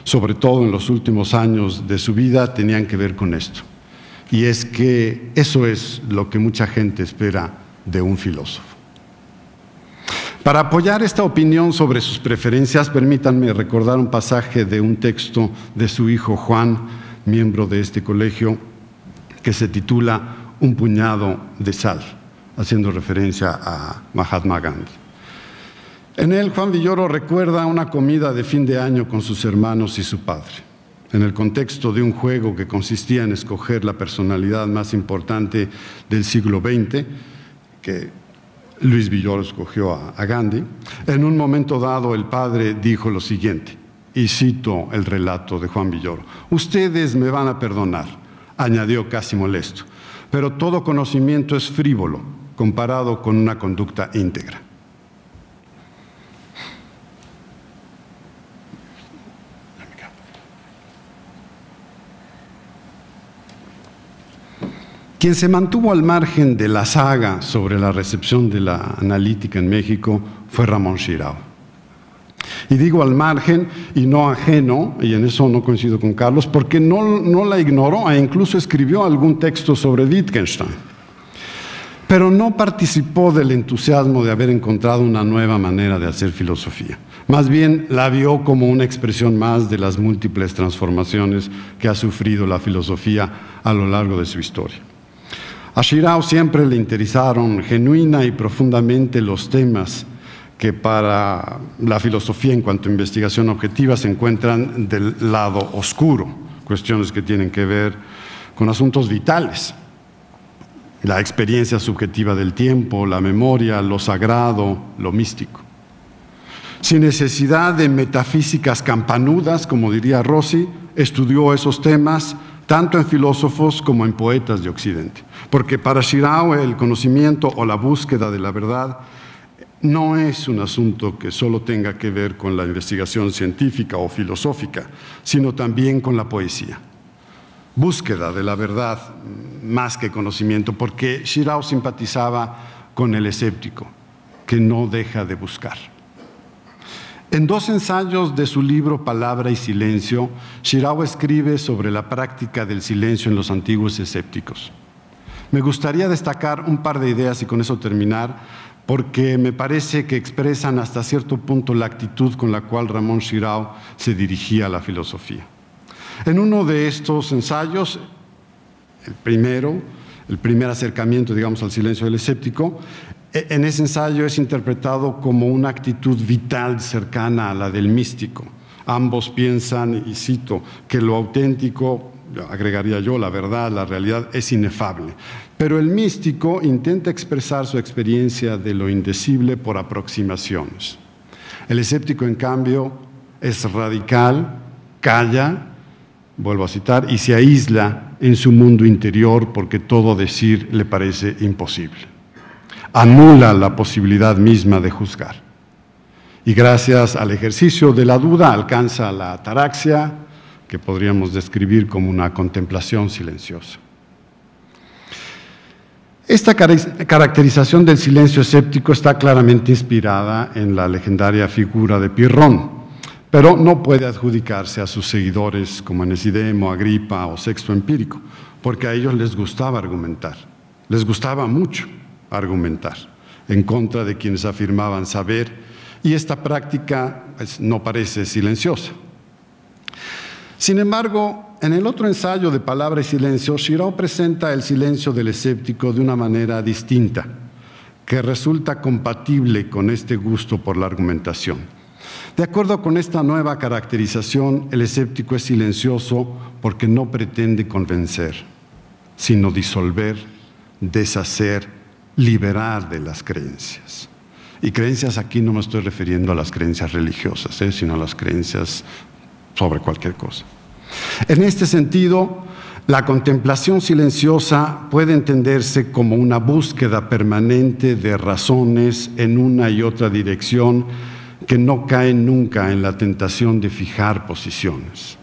sobre todo en los últimos años de su vida, tenían que ver con esto. Y es que eso es lo que mucha gente espera de un filósofo. Para apoyar esta opinión sobre sus preferencias, permítanme recordar un pasaje de un texto de su hijo Juan, miembro de este colegio, que se titula Un puñado de sal, haciendo referencia a Mahatma Gandhi. En él, Juan Villoro recuerda una comida de fin de año con sus hermanos y su padre, en el contexto de un juego que consistía en escoger la personalidad más importante del siglo XX, que Luis Villoro escogió a Gandhi. En un momento dado, el padre dijo lo siguiente, y cito el relato de Juan Villoro: «Ustedes me van a perdonar», añadió casi molesto, «pero todo conocimiento es frívolo comparado con una conducta íntegra». Quien se mantuvo al margen de la saga sobre la recepción de la analítica en México fue Ramón Xirau. Y digo al margen y no ajeno, y en eso no coincido con Carlos, porque no la ignoró e incluso escribió algún texto sobre Wittgenstein. Pero no participó del entusiasmo de haber encontrado una nueva manera de hacer filosofía. Más bien la vio como una expresión más de las múltiples transformaciones que ha sufrido la filosofía a lo largo de su historia. A Xirau siempre le interesaron genuina y profundamente los temas que para la filosofía en cuanto a investigación objetiva se encuentran del lado oscuro, cuestiones que tienen que ver con asuntos vitales, la experiencia subjetiva del tiempo, la memoria, lo sagrado, lo místico. Sin necesidad de metafísicas campanudas, como diría Rossi, estudió esos temas tanto en filósofos como en poetas de Occidente, porque para Xirau el conocimiento o la búsqueda de la verdad no es un asunto que solo tenga que ver con la investigación científica o filosófica, sino también con la poesía. Búsqueda de la verdad más que conocimiento, porque Xirau simpatizaba con el escéptico, que no deja de buscar. En 2 ensayos de su libro Palabra y Silencio, Xirau escribe sobre la práctica del silencio en los antiguos escépticos. Me gustaría destacar un par de ideas y con eso terminar, porque me parece que expresan hasta cierto punto la actitud con la cual Ramón Xirau se dirigía a la filosofía. En uno de estos ensayos, el primer acercamiento, digamos, al silencio del escéptico, en ese ensayo es interpretado como una actitud vital cercana a la del místico. Ambos piensan, y cito, que lo auténtico, agregaría yo, la verdad, la realidad, es inefable. Pero el místico intenta expresar su experiencia de lo indecible por aproximaciones. El escéptico, en cambio, es radical, calla, vuelvo a citar, y se aísla en su mundo interior porque todo decir le parece imposible. Anula la posibilidad misma de juzgar. Y gracias al ejercicio de la duda alcanza la ataraxia, que podríamos describir como una contemplación silenciosa. Esta caracterización del silencio escéptico está claramente inspirada en la legendaria figura de Pirrón, pero no puede adjudicarse a sus seguidores como Enesidemo, Agripa o Sexto Empírico, porque a ellos les gustaba argumentar, les gustaba mucho argumentar en contra de quienes afirmaban saber, y esta práctica no parece silenciosa. Sin embargo, en el otro ensayo de Palabra y Silencio, Xirau presenta el silencio del escéptico de una manera distinta, que resulta compatible con este gusto por la argumentación. De acuerdo con esta nueva caracterización, el escéptico es silencioso porque no pretende convencer, sino disolver, deshacer, liberar de las creencias. Y creencias aquí no me estoy refiriendo a las creencias religiosas, sino a las creencias sobre cualquier cosa. En este sentido, la contemplación silenciosa puede entenderse como una búsqueda permanente de razones en una y otra dirección que no cae nunca en la tentación de fijar posiciones,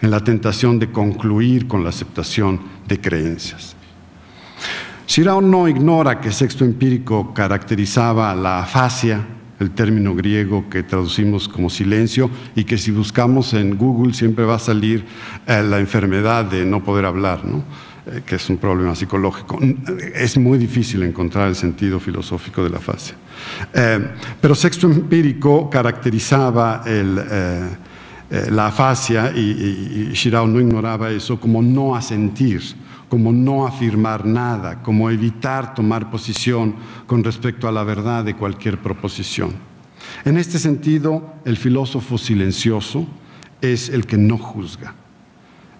en la tentación de concluir con la aceptación de creencias. Xirau no ignora que Sexto Empírico caracterizaba la afasia, el término griego que traducimos como silencio, y que si buscamos en Google siempre va a salir la enfermedad de no poder hablar, ¿no? Que es un problema psicológico. Es muy difícil encontrar el sentido filosófico de la afasia. Pero Sexto Empírico caracterizaba la afasia, y Xirau no ignoraba eso, como no asentir, como no afirmar nada, como evitar tomar posición con respecto a la verdad de cualquier proposición. En este sentido, el filósofo silencioso es el que no juzga,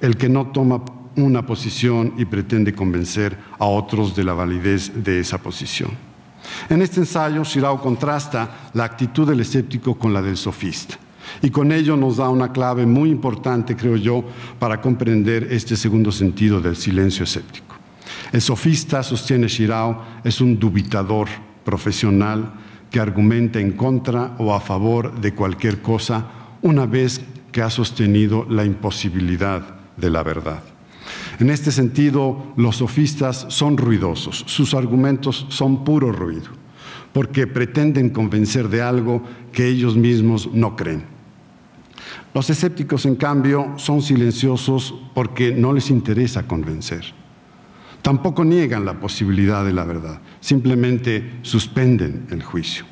el que no toma una posición y pretende convencer a otros de la validez de esa posición. En este ensayo, Xirau contrasta la actitud del escéptico con la del sofista. Y con ello nos da una clave muy importante, creo yo, para comprender este segundo sentido del silencio escéptico. El sofista, sostiene Xirau, es un dubitador profesional que argumenta en contra o a favor de cualquier cosa una vez que ha sostenido la imposibilidad de la verdad. En este sentido, los sofistas son ruidosos, sus argumentos son puro ruido, porque pretenden convencer de algo que ellos mismos no creen. Los escépticos, en cambio, son silenciosos porque no les interesa convencer. Tampoco niegan la posibilidad de la verdad, simplemente suspenden el juicio.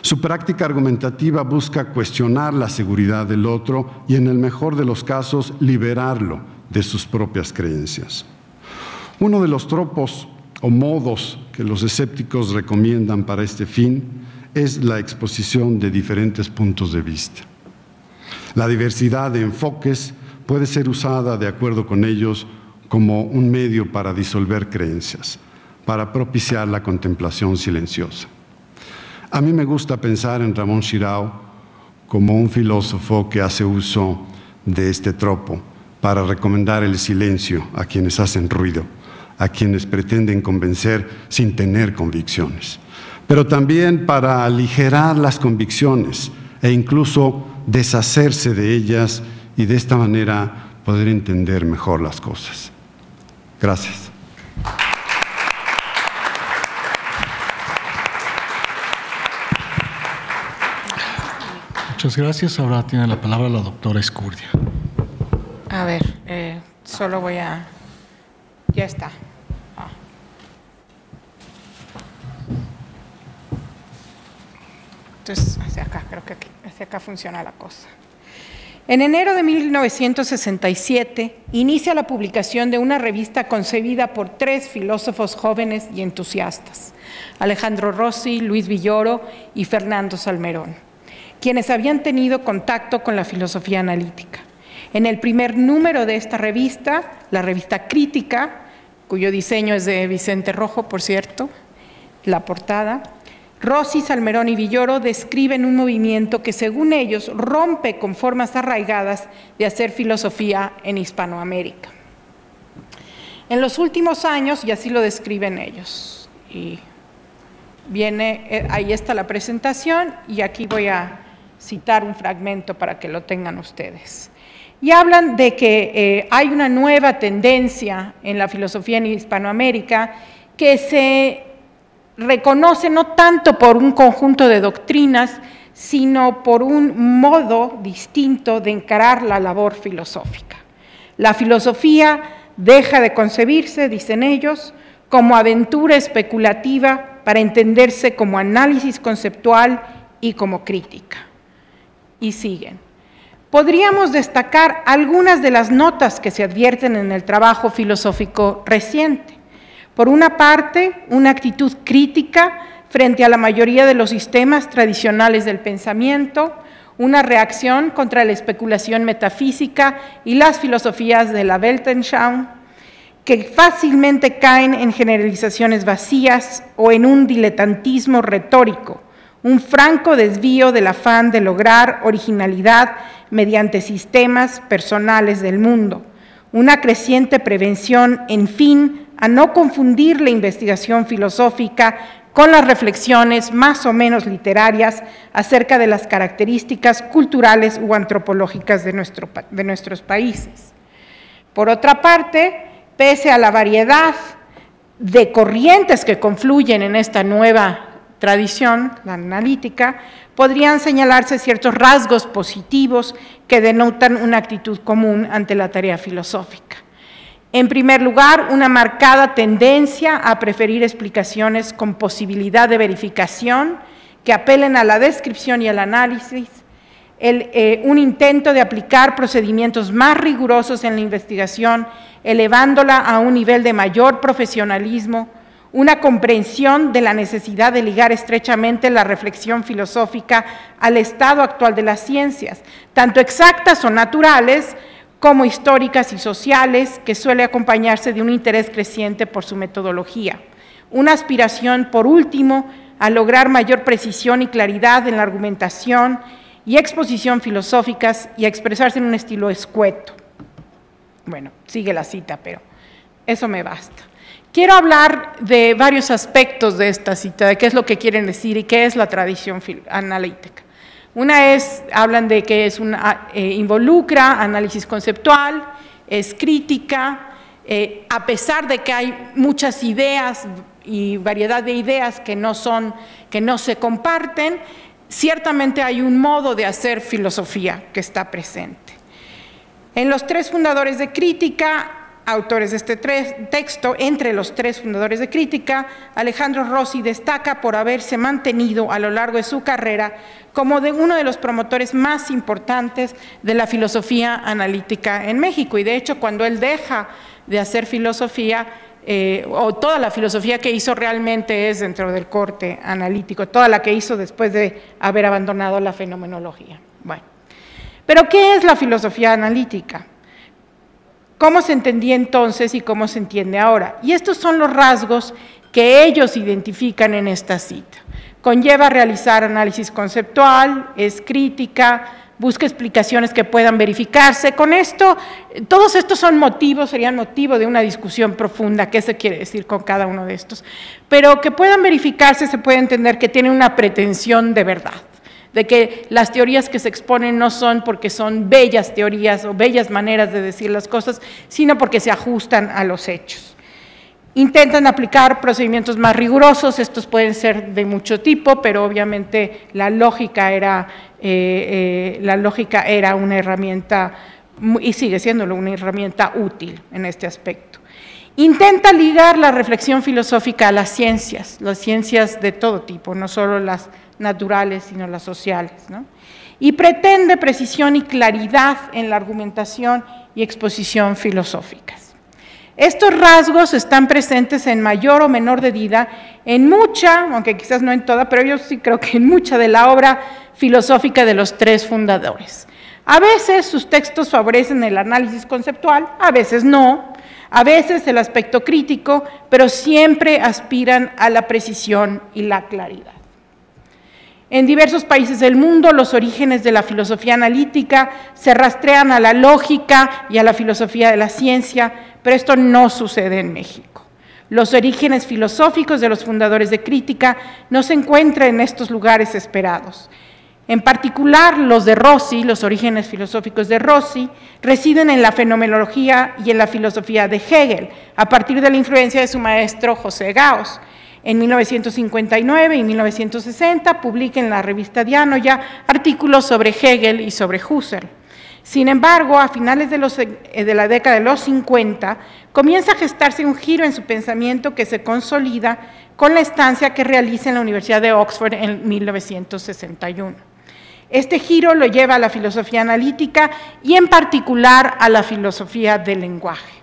Su práctica argumentativa busca cuestionar la seguridad del otro y, en el mejor de los casos, liberarlo de sus propias creencias. Uno de los tropos o modos que los escépticos recomiendan para este fin es la exposición de diferentes puntos de vista. La diversidad de enfoques puede ser usada, de acuerdo con ellos, como un medio para disolver creencias, para propiciar la contemplación silenciosa. A mí me gusta pensar en Ramón Xirau como un filósofo que hace uso de este tropo para recomendar el silencio a quienes hacen ruido, a quienes pretenden convencer sin tener convicciones, pero también para aligerar las convicciones e incluso deshacerse de ellas y de esta manera poder entender mejor las cosas. Gracias. Muchas gracias. Ahora tiene la palabra la doctora Escurdia. A ver, solo voy a... Ya está. Entonces, hacia acá, creo que hacia acá funciona la cosa. En enero de 1967, inicia la publicación de una revista concebida por 3 filósofos jóvenes y entusiastas, Alejandro Rossi, Luis Villoro y Fernando Salmerón, quienes habían tenido contacto con la filosofía analítica. En el primer número de esta revista, la revista Crítica, cuyo diseño es de Vicente Rojo, por cierto, la portada, Rossi, Salmerón y Villoro describen un movimiento que, según ellos, rompe con formas arraigadas de hacer filosofía en Hispanoamérica. En los últimos años, y así lo describen ellos, y ahí está la presentación, y aquí voy a citar un fragmento para que lo tengan ustedes. Y hablan de que hay una nueva tendencia en la filosofía en Hispanoamérica que se reconoce no tanto por un conjunto de doctrinas, sino por un modo distinto de encarar la labor filosófica. La filosofía deja de concebirse, dicen ellos, como aventura especulativa para entenderse como análisis conceptual y como crítica. Y siguen. Podríamos destacar algunas de las notas que se advierten en el trabajo filosófico reciente. Por una parte, una actitud crítica frente a la mayoría de los sistemas tradicionales del pensamiento, una reacción contra la especulación metafísica y las filosofías de la Weltanschauung, que fácilmente caen en generalizaciones vacías o en un diletantismo retórico, un franco desvío del afán de lograr originalidad mediante sistemas personales del mundo, una creciente prevención, en fin, a no confundir la investigación filosófica con las reflexiones más o menos literarias acerca de las características culturales u antropológicas de nuestros países. Por otra parte, pese a la variedad de corrientes que confluyen en esta nueva tradición, la analítica, podrían señalarse ciertos rasgos positivos que denotan una actitud común ante la tarea filosófica. En primer lugar, una marcada tendencia a preferir explicaciones con posibilidad de verificación que apelen a la descripción y al análisis, un intento de aplicar procedimientos más rigurosos en la investigación, elevándola a un nivel de mayor profesionalismo, una comprensión de la necesidad de ligar estrechamente la reflexión filosófica al estado actual de las ciencias, tanto exactas o naturales, como históricas y sociales, que suele acompañarse de un interés creciente por su metodología. Una aspiración, por último, a lograr mayor precisión y claridad en la argumentación y exposición filosóficas y a expresarse en un estilo escueto. Bueno, sigue la cita, pero eso me basta. Quiero hablar de varios aspectos de esta cita, de qué es lo que quieren decir y qué es la tradición analítica. Una es, hablan de que es involucra análisis conceptual, es crítica, a pesar de que hay muchas ideas y variedad de ideas que no se comparten, ciertamente hay un modo de hacer filosofía que está presente. En los tres fundadores de Crítica, autores de este texto, entre los tres fundadores de Crítica, Alejandro Rossi destaca por haberse mantenido a lo largo de su carrera como uno de los promotores más importantes de la filosofía analítica en México. Y de hecho, cuando él deja de hacer filosofía, o toda la filosofía que hizo realmente es dentro del corte analítico, toda la que hizo después de haber abandonado la fenomenología. Bueno, pero ¿qué es la filosofía analítica? ¿Cómo se entendía entonces y cómo se entiende ahora? Y estos son los rasgos que ellos identifican en esta cita. Conlleva realizar análisis conceptual, es crítica, busca explicaciones que puedan verificarse. Con esto, todos estos son motivos, serían motivo de una discusión profunda, qué se quiere decir con cada uno de estos. Pero que puedan verificarse, se puede entender que tiene una pretensión de verdad, de que las teorías que se exponen no son porque son bellas teorías o bellas maneras de decir las cosas, sino porque se ajustan a los hechos. Intentan aplicar procedimientos más rigurosos, estos pueden ser de mucho tipo, pero obviamente la lógica era una herramienta, y sigue siéndolo, una herramienta útil en este aspecto. Intenta ligar la reflexión filosófica a las ciencias de todo tipo, no solo las naturales, sino las sociales, ¿no? Y pretende precisión y claridad en la argumentación y exposición filosóficas. Estos rasgos están presentes en mayor o menor medida en mucha, aunque quizás no en toda, pero yo sí creo que en mucha de la obra filosófica de los tres fundadores. A veces sus textos favorecen el análisis conceptual, a veces no, a veces el aspecto crítico, pero siempre aspiran a la precisión y la claridad. En diversos países del mundo, los orígenes de la filosofía analítica se rastrean a la lógica y a la filosofía de la ciencia, pero esto no sucede en México. Los orígenes filosóficos de los fundadores de Crítica no se encuentran en estos lugares esperados. En particular, los de Rossi, los orígenes filosóficos de Rossi, residen en la fenomenología y en la filosofía de Hegel, a partir de la influencia de su maestro José Gauss. En 1959 y 1960 publica en la revista Dianoia artículos sobre Hegel y sobre Husserl. Sin embargo, a finales de la década de los 50, comienza a gestarse un giro en su pensamiento que se consolida con la estancia que realiza en la Universidad de Oxford en 1961. Este giro lo lleva a la filosofía analítica y en particular a la filosofía del lenguaje.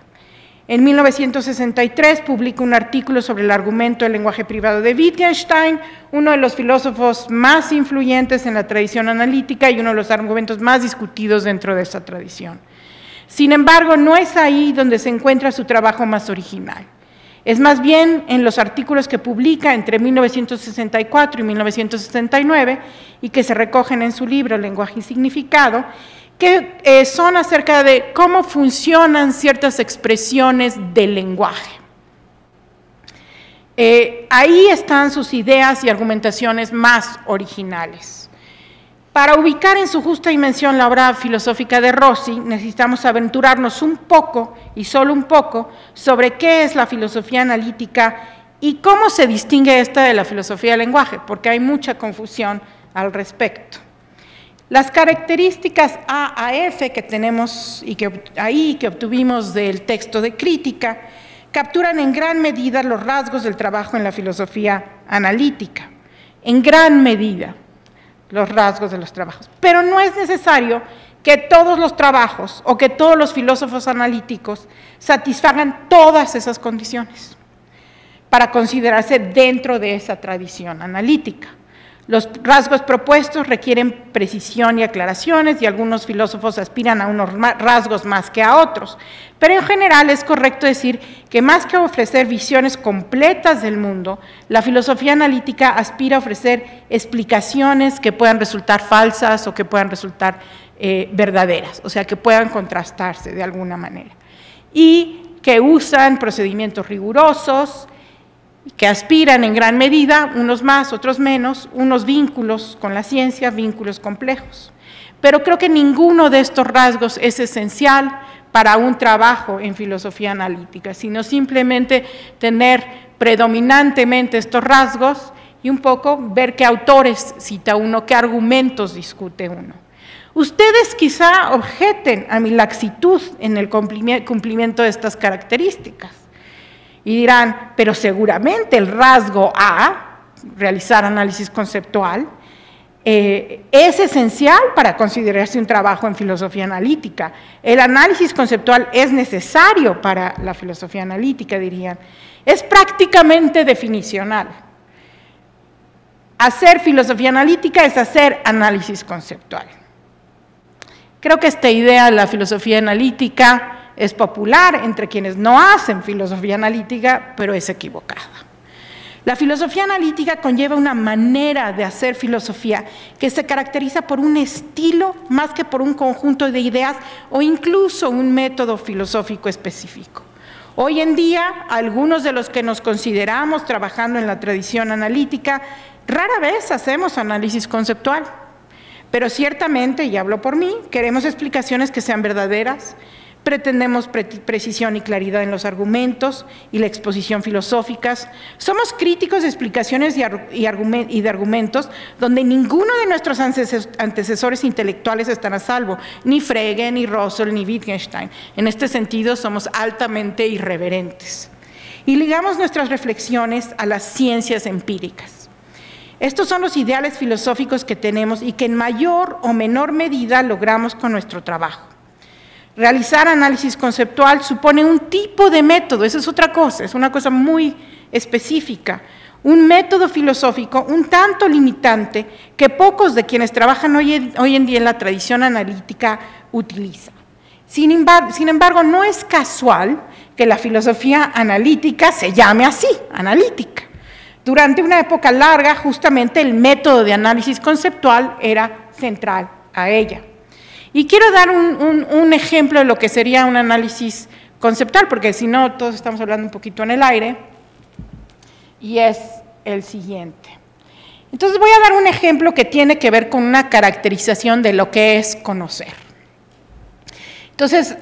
En 1963 publica un artículo sobre el argumento del lenguaje privado de Wittgenstein, uno de los filósofos más influyentes en la tradición analítica y uno de los argumentos más discutidos dentro de esa tradición. Sin embargo, no es ahí donde se encuentra su trabajo más original. Es más bien en los artículos que publica entre 1964 y 1969 y que se recogen en su libro Lenguaje y Significado, que son acerca de cómo funcionan ciertas expresiones del lenguaje. Ahí están sus ideas y argumentaciones más originales. Para ubicar en su justa dimensión la obra filosófica de Rossi, necesitamos aventurarnos un poco, y solo un poco, sobre qué es la filosofía analítica y cómo se distingue esta de la filosofía del lenguaje, porque hay mucha confusión al respecto. Las características A a F que tenemos y que obtuvimos del texto de Crítica capturan en gran medida los rasgos del trabajo en la filosofía analítica, en gran medida los rasgos de los trabajos. Pero no es necesario que todos los trabajos o que todos los filósofos analíticos satisfagan todas esas condiciones para considerarse dentro de esa tradición analítica. Los rasgos propuestos requieren precisión y aclaraciones y algunos filósofos aspiran a unos rasgos más que a otros, pero en general es correcto decir que más que ofrecer visiones completas del mundo, la filosofía analítica aspira a ofrecer explicaciones que puedan resultar falsas o que puedan resultar verdaderas, o sea, que puedan contrastarse de alguna manera, y que usan procedimientos rigurosos, que aspiran en gran medida, unos más, otros menos, unos vínculos con la ciencia, vínculos complejos. Pero creo que ninguno de estos rasgos es esencial para un trabajo en filosofía analítica, sino simplemente tener predominantemente estos rasgos y un poco ver qué autores cita uno, qué argumentos discute uno. Ustedes quizá objeten a mi laxitud en el cumplimiento de estas características y dirán, pero seguramente el rasgo A, realizar análisis conceptual, es esencial para considerarse un trabajo en filosofía analítica. El análisis conceptual es necesario para la filosofía analítica, dirían. Es prácticamente definicional. Hacer filosofía analítica es hacer análisis conceptual. Creo que esta idea de la filosofía analítica es popular entre quienes no hacen filosofía analítica, pero es equivocada. La filosofía analítica conlleva una manera de hacer filosofía que se caracteriza por un estilo más que por un conjunto de ideas o incluso un método filosófico específico. Hoy en día, algunos de los que nos consideramos trabajando en la tradición analítica, rara vez hacemos análisis conceptual, pero ciertamente, y hablo por mí, queremos explicaciones que sean verdaderas, pretendemos precisión y claridad en los argumentos y la exposición filosóficas. Somos críticos de explicaciones y de argumentos donde ninguno de nuestros antecesores intelectuales están a salvo, ni Frege, ni Russell, ni Wittgenstein. En este sentido, somos altamente irreverentes. Y ligamos nuestras reflexiones a las ciencias empíricas. Estos son los ideales filosóficos que tenemos y que en mayor o menor medida logramos con nuestro trabajo. Realizar análisis conceptual supone un tipo de método, esa es otra cosa, es una cosa muy específica, un método filosófico un tanto limitante que pocos de quienes trabajan hoy en día en la tradición analítica utilizan. Sin embargo, no es casual que la filosofía analítica se llame así, analítica. Durante una época larga, justamente el método de análisis conceptual era central a ella. Y quiero dar un ejemplo de lo que sería un análisis conceptual, porque si no, todos estamos hablando un poquito en el aire, y es el siguiente. Entonces voy a dar un ejemplo que tiene que ver con una caracterización de lo que es conocer. Entonces,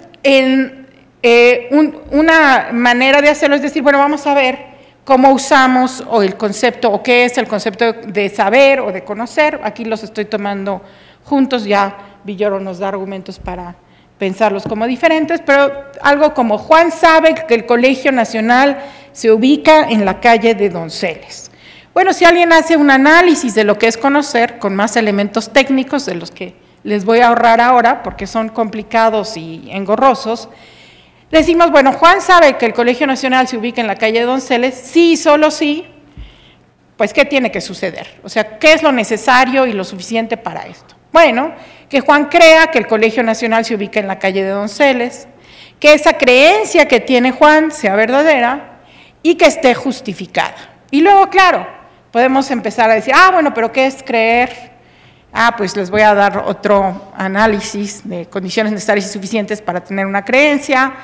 una manera de hacerlo es decir, bueno, vamos a ver cómo usamos o el concepto, o qué es el concepto de saber o de conocer. Aquí los estoy tomando juntos, ya Villoro nos da argumentos para pensarlos como diferentes, pero algo como Juan sabe que el Colegio Nacional se ubica en la calle de Donceles. Bueno, si alguien hace un análisis de lo que es conocer, con más elementos técnicos de los que les voy a ahorrar ahora, porque son complicados y engorrosos, decimos, bueno, Juan sabe que el Colegio Nacional se ubica en la calle de Donceles, sí, solo sí, pues ¿qué tiene que suceder? O sea, ¿qué es lo necesario y lo suficiente para esto? Bueno, que Juan crea que el Colegio Nacional se ubica en la calle de Donceles, que esa creencia que tiene Juan sea verdadera y que esté justificada. Y luego, claro, podemos empezar a decir, bueno, pero ¿qué es creer? Pues les voy a dar otro análisis de condiciones necesarias y suficientes para tener una creencia,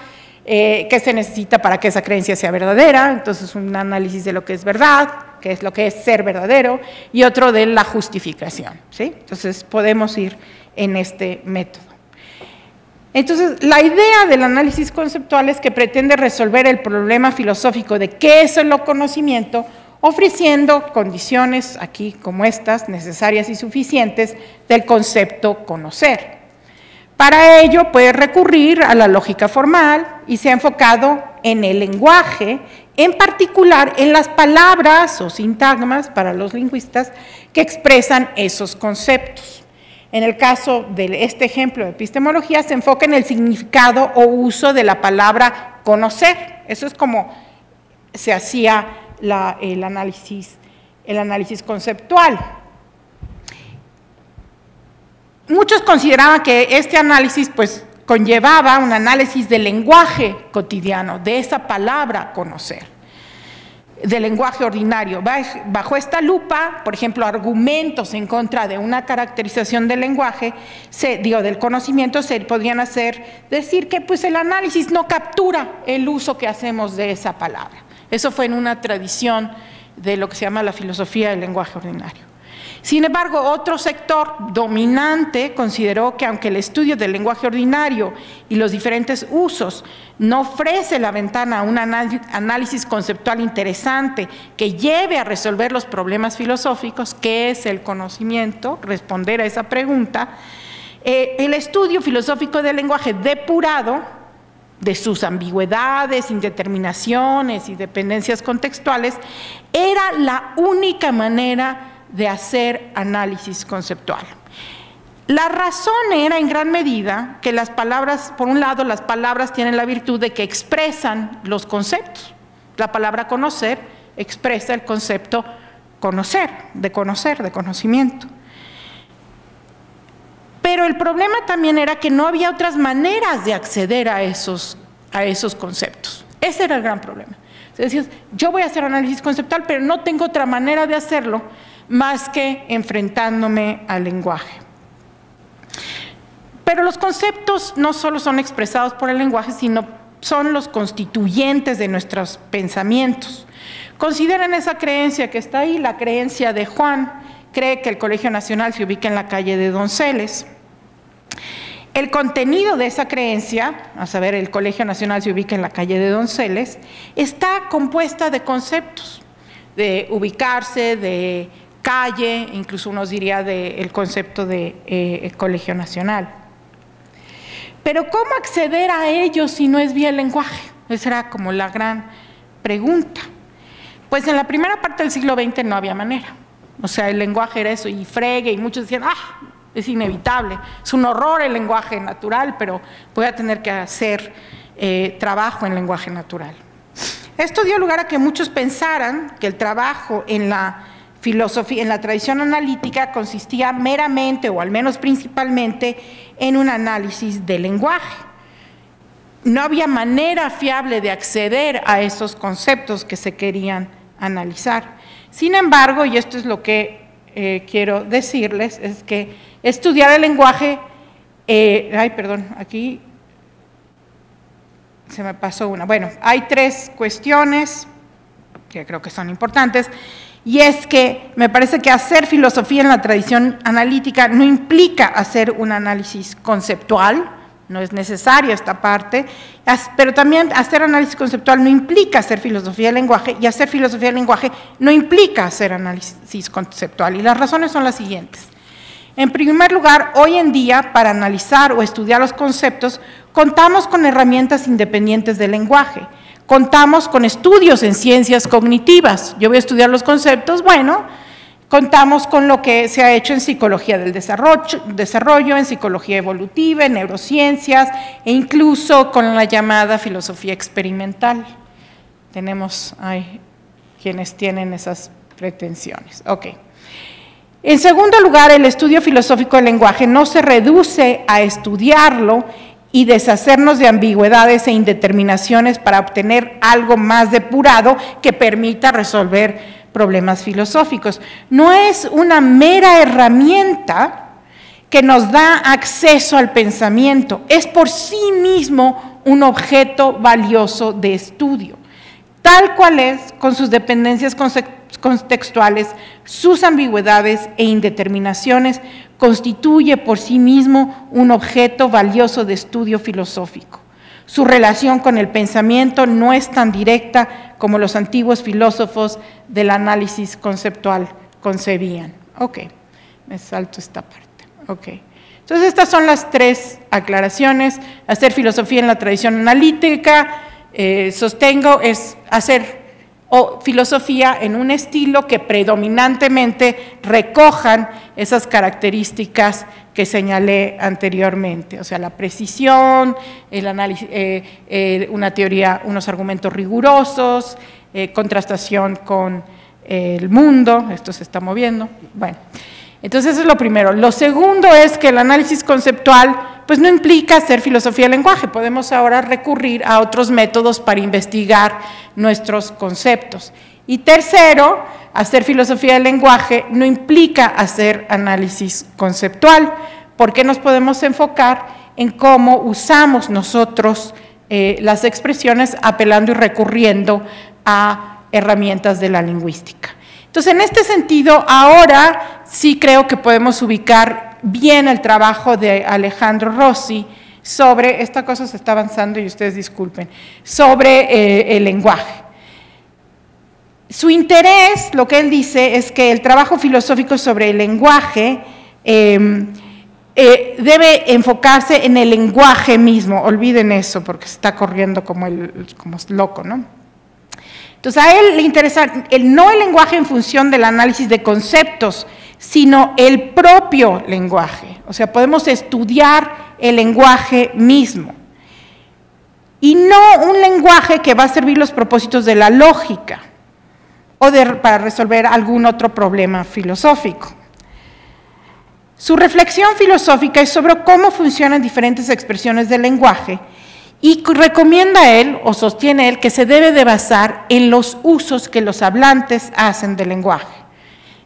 qué se necesita para que esa creencia sea verdadera, entonces un análisis de lo que es verdad, qué es lo que es ser verdadero, y otro de la justificación, ¿sí? Entonces podemos ir en este método. Entonces, la idea del análisis conceptual es que pretende resolver el problema filosófico de qué es el conocimiento, ofreciendo condiciones aquí como estas, necesarias y suficientes, del concepto conocer. Para ello puede recurrir a la lógica formal y se ha enfocado en el lenguaje, en particular en las palabras o sintagmas para los lingüistas que expresan esos conceptos. En el caso de este ejemplo de epistemología se enfoca en el significado o uso de la palabra conocer. Eso es como se hacía el análisis conceptual. Muchos consideraban que este análisis pues conllevaba un análisis del lenguaje cotidiano, de esa palabra conocer, del lenguaje ordinario. Bajo esta lupa, por ejemplo, argumentos en contra de una caracterización del lenguaje, del conocimiento, se podrían decir que pues el análisis no captura el uso que hacemos de esa palabra. Eso fue en una tradición de lo que se llama la filosofía del lenguaje ordinario. Sin embargo, otro sector dominante consideró que aunque el estudio del lenguaje ordinario y los diferentes usos no ofrece la ventana a un análisis conceptual interesante que lleve a resolver los problemas filosóficos, ¿qué es el conocimiento? Responder a esa pregunta. El estudio filosófico del lenguaje depurado de sus ambigüedades, indeterminaciones y dependencias contextuales era la única manera de hacer análisis conceptual. La razón era en gran medida que las palabras, por un lado, las palabras tienen la virtud de que expresan los conceptos. La palabra conocer expresa el concepto conocer, de conocimiento. Pero el problema también era que no había otras maneras de acceder a esos conceptos. Ese era el gran problema. Decías, yo voy a hacer análisis conceptual, pero no tengo otra manera de hacerlo más que enfrentándome al lenguaje. Pero los conceptos no solo son expresados por el lenguaje, sino son los constituyentes de nuestros pensamientos. Consideren esa creencia que está ahí, la creencia de Juan, cree que el Colegio Nacional se ubica en la calle de Donceles. El contenido de esa creencia, a saber, el Colegio Nacional se ubica en la calle de Donceles, está compuesta de conceptos, de ubicarse, de calle, incluso uno diría del concepto de Colegio Nacional. Pero ¿cómo acceder a ellos si no es vía el lenguaje? Esa era como la gran pregunta. Pues en la primera parte del siglo XX no había manera. O sea, el lenguaje era eso, y fregue, y muchos decían, es inevitable, es un horror el lenguaje natural, pero voy a tener que hacer trabajo en lenguaje natural. Esto dio lugar a que muchos pensaran que el trabajo en la filosofía, en la tradición analítica, consistía meramente, o al menos principalmente, en un análisis del lenguaje. No había manera fiable de acceder a esos conceptos que se querían analizar. Sin embargo, y esto es lo que quiero decirles, es que estudiar el lenguaje, aquí se me pasó una. Bueno, hay tres cuestiones que creo que son importantes, y es que me parece que hacer filosofía en la tradición analítica no implica hacer un análisis conceptual, no es necesaria esta parte, pero también hacer análisis conceptual no implica hacer filosofía del lenguaje, y hacer filosofía del lenguaje no implica hacer análisis conceptual, y las razones son las siguientes. En primer lugar, hoy en día, para analizar o estudiar los conceptos, contamos con herramientas independientes del lenguaje. Contamos con estudios en ciencias cognitivas. Yo voy a estudiar los conceptos, bueno, contamos con lo que se ha hecho en psicología del desarrollo, en psicología evolutiva, en neurociencias, e incluso con la llamada filosofía experimental. Tenemos quienes tienen esas pretensiones. Ok. En segundo lugar, el estudio filosófico del lenguaje no se reduce a estudiarlo y deshacernos de ambigüedades e indeterminaciones para obtener algo más depurado que permita resolver problemas filosóficos. No es una mera herramienta que nos da acceso al pensamiento, es por sí mismo un objeto valioso de estudio, tal cual es, con sus dependencias contextuales, sus ambigüedades e indeterminaciones, constituye por sí mismo un objeto valioso de estudio filosófico. Su relación con el pensamiento no es tan directa como los antiguos filósofos del análisis conceptual concebían. Ok, me salto esta parte. Ok. Entonces, estas son las tres aclaraciones. Hacer filosofía en la tradición analítica, sostengo, es hacer filosofía en un estilo que predominantemente recojan esas características que señalé anteriormente, o sea, la precisión, el análisis, una teoría, unos argumentos rigurosos, contrastación con el mundo, esto se está moviendo, bueno. Entonces, eso es lo primero. Lo segundo es que el análisis conceptual pues no implica hacer filosofía del lenguaje. Podemos ahora recurrir a otros métodos para investigar nuestros conceptos. Y tercero, hacer filosofía del lenguaje no implica hacer análisis conceptual, porque nos podemos enfocar en cómo usamos nosotros las expresiones apelando y recurriendo a herramientas de la lingüística. Entonces, en este sentido, ahora sí creo que podemos ubicar bien el trabajo de Alejandro Rossi sobre, esta cosa se está avanzando y ustedes disculpen, sobre el lenguaje. Su interés, lo que él dice, es que el trabajo filosófico sobre el lenguaje debe enfocarse en el lenguaje mismo, olviden eso porque se está corriendo como loco, ¿no? Entonces a él le interesa no el lenguaje en función del análisis de conceptos, sino el propio lenguaje, o sea, podemos estudiar el lenguaje mismo, y no un lenguaje que va a servir los propósitos de la lógica, o para resolver algún otro problema filosófico. Su reflexión filosófica es sobre cómo funcionan diferentes expresiones del lenguaje y recomienda él, o sostiene él, que se debe de basar en los usos que los hablantes hacen del lenguaje,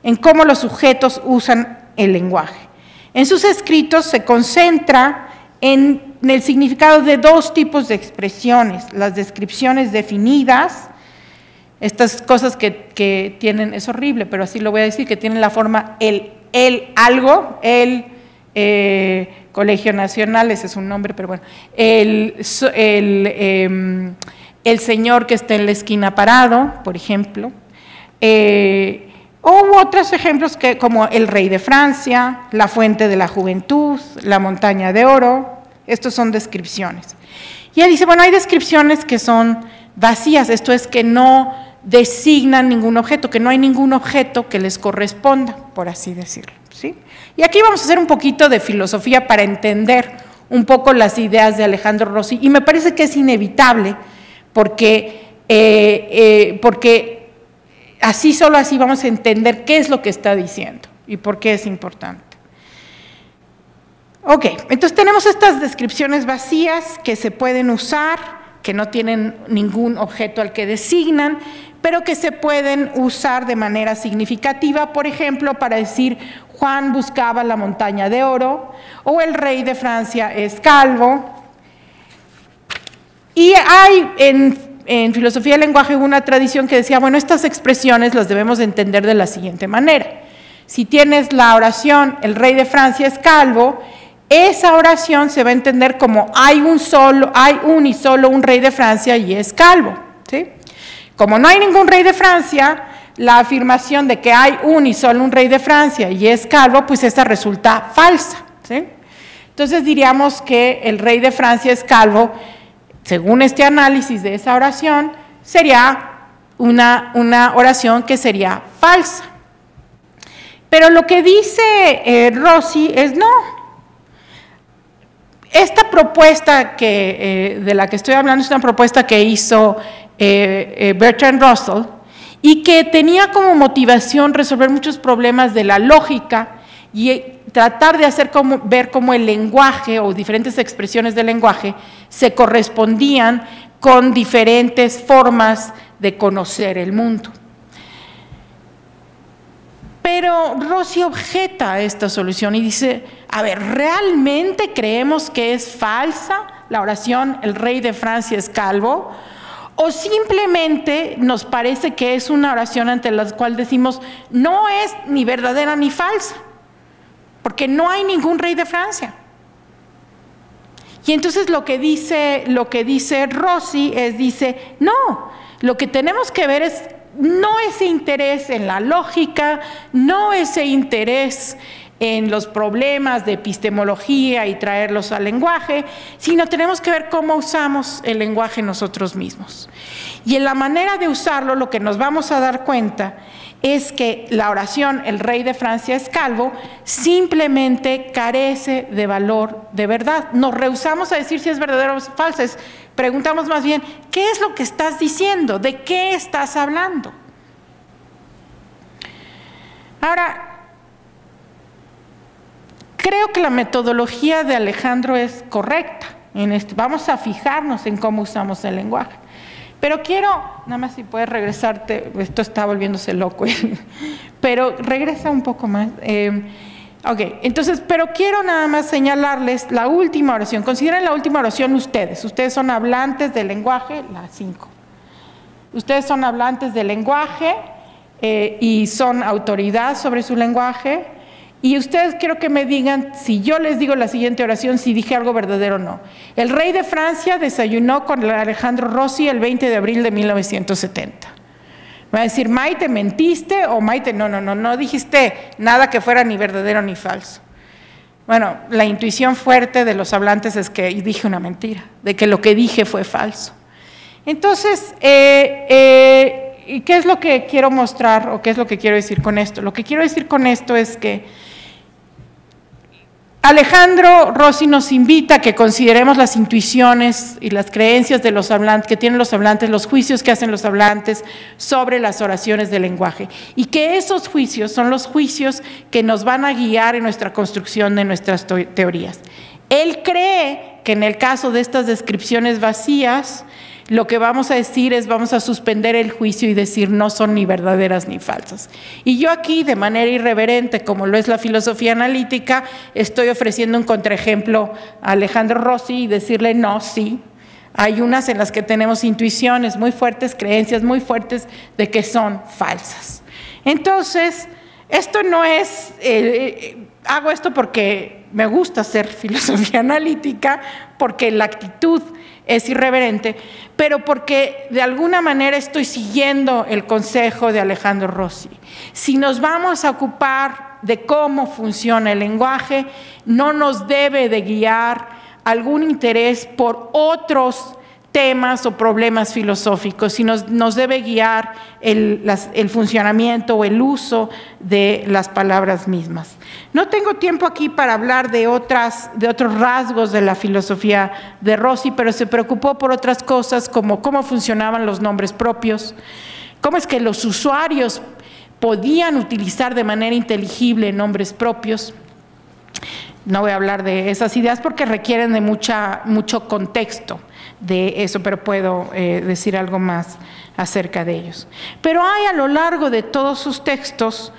en cómo los sujetos usan el lenguaje. En sus escritos se concentra en el significado de dos tipos de expresiones, las descripciones definidas, estas cosas que tienen, es horrible, pero así lo voy a decir, que tienen la forma el algo, Colegio Nacional, ese es un nombre, pero bueno, el señor que está en la esquina parado, por ejemplo, o otros ejemplos como el rey de Francia, la fuente de la juventud, la montaña de oro, estos son descripciones. Y él dice, bueno, hay descripciones que son vacías, esto es que no designan ningún objeto, que no hay ningún objeto que les corresponda, por así decirlo, ¿sí? Y aquí vamos a hacer un poquito de filosofía para entender un poco las ideas de Alejandro Rossi, y me parece que es inevitable, porque solo así vamos a entender qué es lo que está diciendo y por qué es importante. Ok, entonces tenemos estas descripciones vacías que se pueden usar, que no tienen ningún objeto al que designan, pero que se pueden usar de manera significativa, por ejemplo, para decir Juan buscaba la montaña de oro, o el rey de Francia es calvo. Y hay en filosofía del lenguaje una tradición que decía, bueno, estas expresiones las debemos entender de la siguiente manera. Si tienes la oración, el rey de Francia es calvo, esa oración se va a entender como hay un y solo un rey de Francia y es calvo, ¿sí? Como no hay ningún rey de Francia, la afirmación de que hay y solo un rey de Francia y es calvo, pues esta resulta falsa, ¿sí? Entonces diríamos que el rey de Francia es calvo, según este análisis de esa oración, sería una oración que sería falsa. Pero lo que dice Rossi es no. Esta propuesta de la que estoy hablando es una propuesta que hizo Bertrand Russell y que tenía como motivación resolver muchos problemas de la lógica y tratar de ver cómo el lenguaje o diferentes expresiones del lenguaje se correspondían con diferentes formas de conocer el mundo. Pero Rossi objeta esta solución y dice, a ver, ¿realmente creemos que es falsa la oración el rey de Francia es calvo? ¿O simplemente nos parece que es una oración ante la cual decimos no es ni verdadera ni falsa? Porque no hay ningún rey de Francia. Y entonces lo que dice Rossi dice, no, lo que tenemos que ver es no ese interés en la lógica, no ese interés en los problemas de epistemología y traerlos al lenguaje, sino tenemos que ver cómo usamos el lenguaje nosotros mismos. Y en la manera de usarlo, lo que nos vamos a dar cuenta es que la oración el rey de Francia es calvo simplemente carece de valor de verdad. Nos rehusamos a decir si es verdadero o falso, preguntamos más bien, ¿qué es lo que estás diciendo? ¿De qué estás hablando? Ahora, creo que la metodología de Alejandro es correcta. Vamos a fijarnos en cómo usamos el lenguaje. Pero quiero, nada más si puedes regresarte, esto está volviéndose loco, pero regresa un poco más. Ok, entonces, pero quiero nada más señalarles la última oración. Consideren la última oración ustedes son hablantes del lenguaje, la 5. Ustedes son hablantes del lenguaje y son autoridad sobre su lenguaje. Y ustedes quiero que me digan, si yo les digo la siguiente oración, si dije algo verdadero o no. El rey de Francia desayunó con Alejandro Rossi el 20 de abril de 1970. Me va a decir, Maite, ¿mentiste? O Maite, no dijiste nada que fuera ni verdadero ni falso. Bueno, la intuición fuerte de los hablantes es que dije una mentira, de que lo que dije fue falso. Entonces, ¿y qué es lo que quiero mostrar o qué es lo que quiero decir con esto? Lo que quiero decir con esto es que Alejandro Rossi nos invita a que consideremos las intuiciones y las creencias de los hablantes, que tienen los hablantes, los juicios que hacen los hablantes sobre las oraciones del lenguaje, y que esos juicios son los juicios que nos van a guiar en nuestra construcción de nuestras teorías. Él cree que en el caso de estas descripciones vacías, lo que vamos a decir es vamos a suspender el juicio y decir no son ni verdaderas ni falsas. Y yo aquí, de manera irreverente, como lo es la filosofía analítica, estoy ofreciendo un contraejemplo a Alejandro Rossi y decirle no, sí. Hay unas en las que tenemos intuiciones muy fuertes, creencias muy fuertes de que son falsas. Entonces, esto no es, hago esto porque me gusta hacer filosofía analítica, porque la actitud es irreverente, pero porque de alguna manera estoy siguiendo el consejo de Alejandro Rossi. Si nos vamos a ocupar de cómo funciona el lenguaje, no nos debe de guiar algún interés por otros temas o problemas filosóficos, sino nos debe guiar el funcionamiento o el uso de las palabras mismas. No tengo tiempo aquí para hablar de otros rasgos de la filosofía de Rossi, pero se preocupó por otras cosas como cómo funcionaban los nombres propios, cómo es que los usuarios podían utilizar de manera inteligible nombres propios. No voy a hablar de esas ideas porque requieren de mucho contexto de eso, pero puedo decir algo más acerca de ellos. Pero hay a lo largo de todos sus textos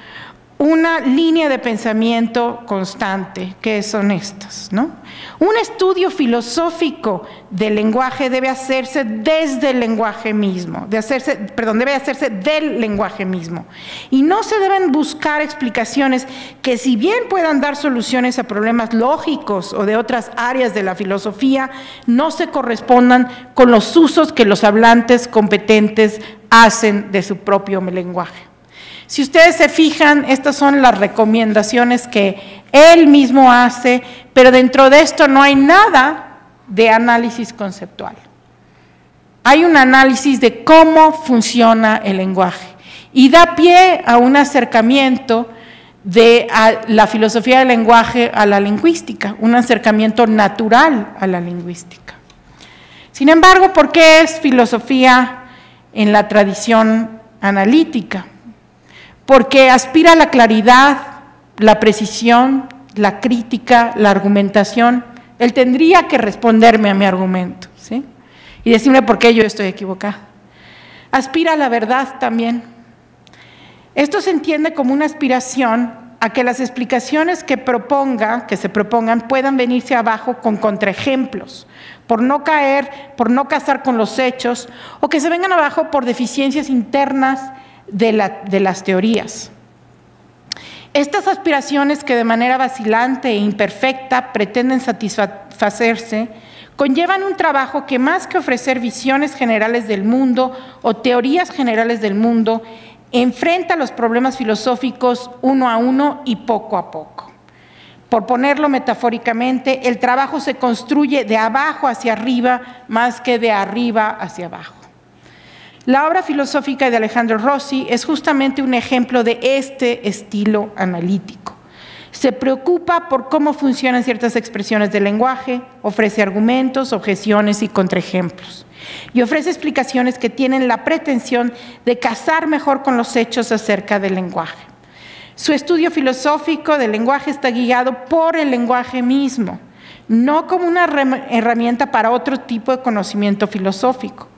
una línea de pensamiento constante, que son estas, ¿no? Un estudio filosófico del lenguaje debe hacerse desde el lenguaje mismo, debe hacerse del lenguaje mismo. Y no se deben buscar explicaciones que, si bien puedan dar soluciones a problemas lógicos o de otras áreas de la filosofía, no se correspondan con los usos que los hablantes competentes hacen de su propio lenguaje. Si ustedes se fijan, estas son las recomendaciones que él mismo hace, pero dentro de esto no hay nada de análisis conceptual. Hay un análisis de cómo funciona el lenguaje y da pie a un acercamiento de la filosofía del lenguaje a la lingüística, un acercamiento natural a la lingüística. Sin embargo, ¿por qué es filosofía en la tradición analítica? Porque aspira a la claridad, la precisión, la crítica, la argumentación. Él tendría que responderme a mi argumento, ¿sí? Y decirme por qué yo estoy equivocada. Aspira a la verdad también. Esto se entiende como una aspiración a que las explicaciones que se propongan puedan venirse abajo con contraejemplos, por no casar con los hechos, o que se vengan abajo por deficiencias internas de las teorías. Estas aspiraciones, que de manera vacilante e imperfecta pretenden satisfacerse, conllevan un trabajo que, más que ofrecer visiones generales del mundo o teorías generales del mundo, enfrenta los problemas filosóficos uno a uno y poco a poco. Por ponerlo metafóricamente, el trabajo se construye de abajo hacia arriba más que de arriba hacia abajo. La obra filosófica de Alejandro Rossi es justamente un ejemplo de este estilo analítico. Se preocupa por cómo funcionan ciertas expresiones del lenguaje, ofrece argumentos, objeciones y contraejemplos, y ofrece explicaciones que tienen la pretensión de casar mejor con los hechos acerca del lenguaje. Su estudio filosófico del lenguaje está guiado por el lenguaje mismo, no como una herramienta para otro tipo de conocimiento filosófico.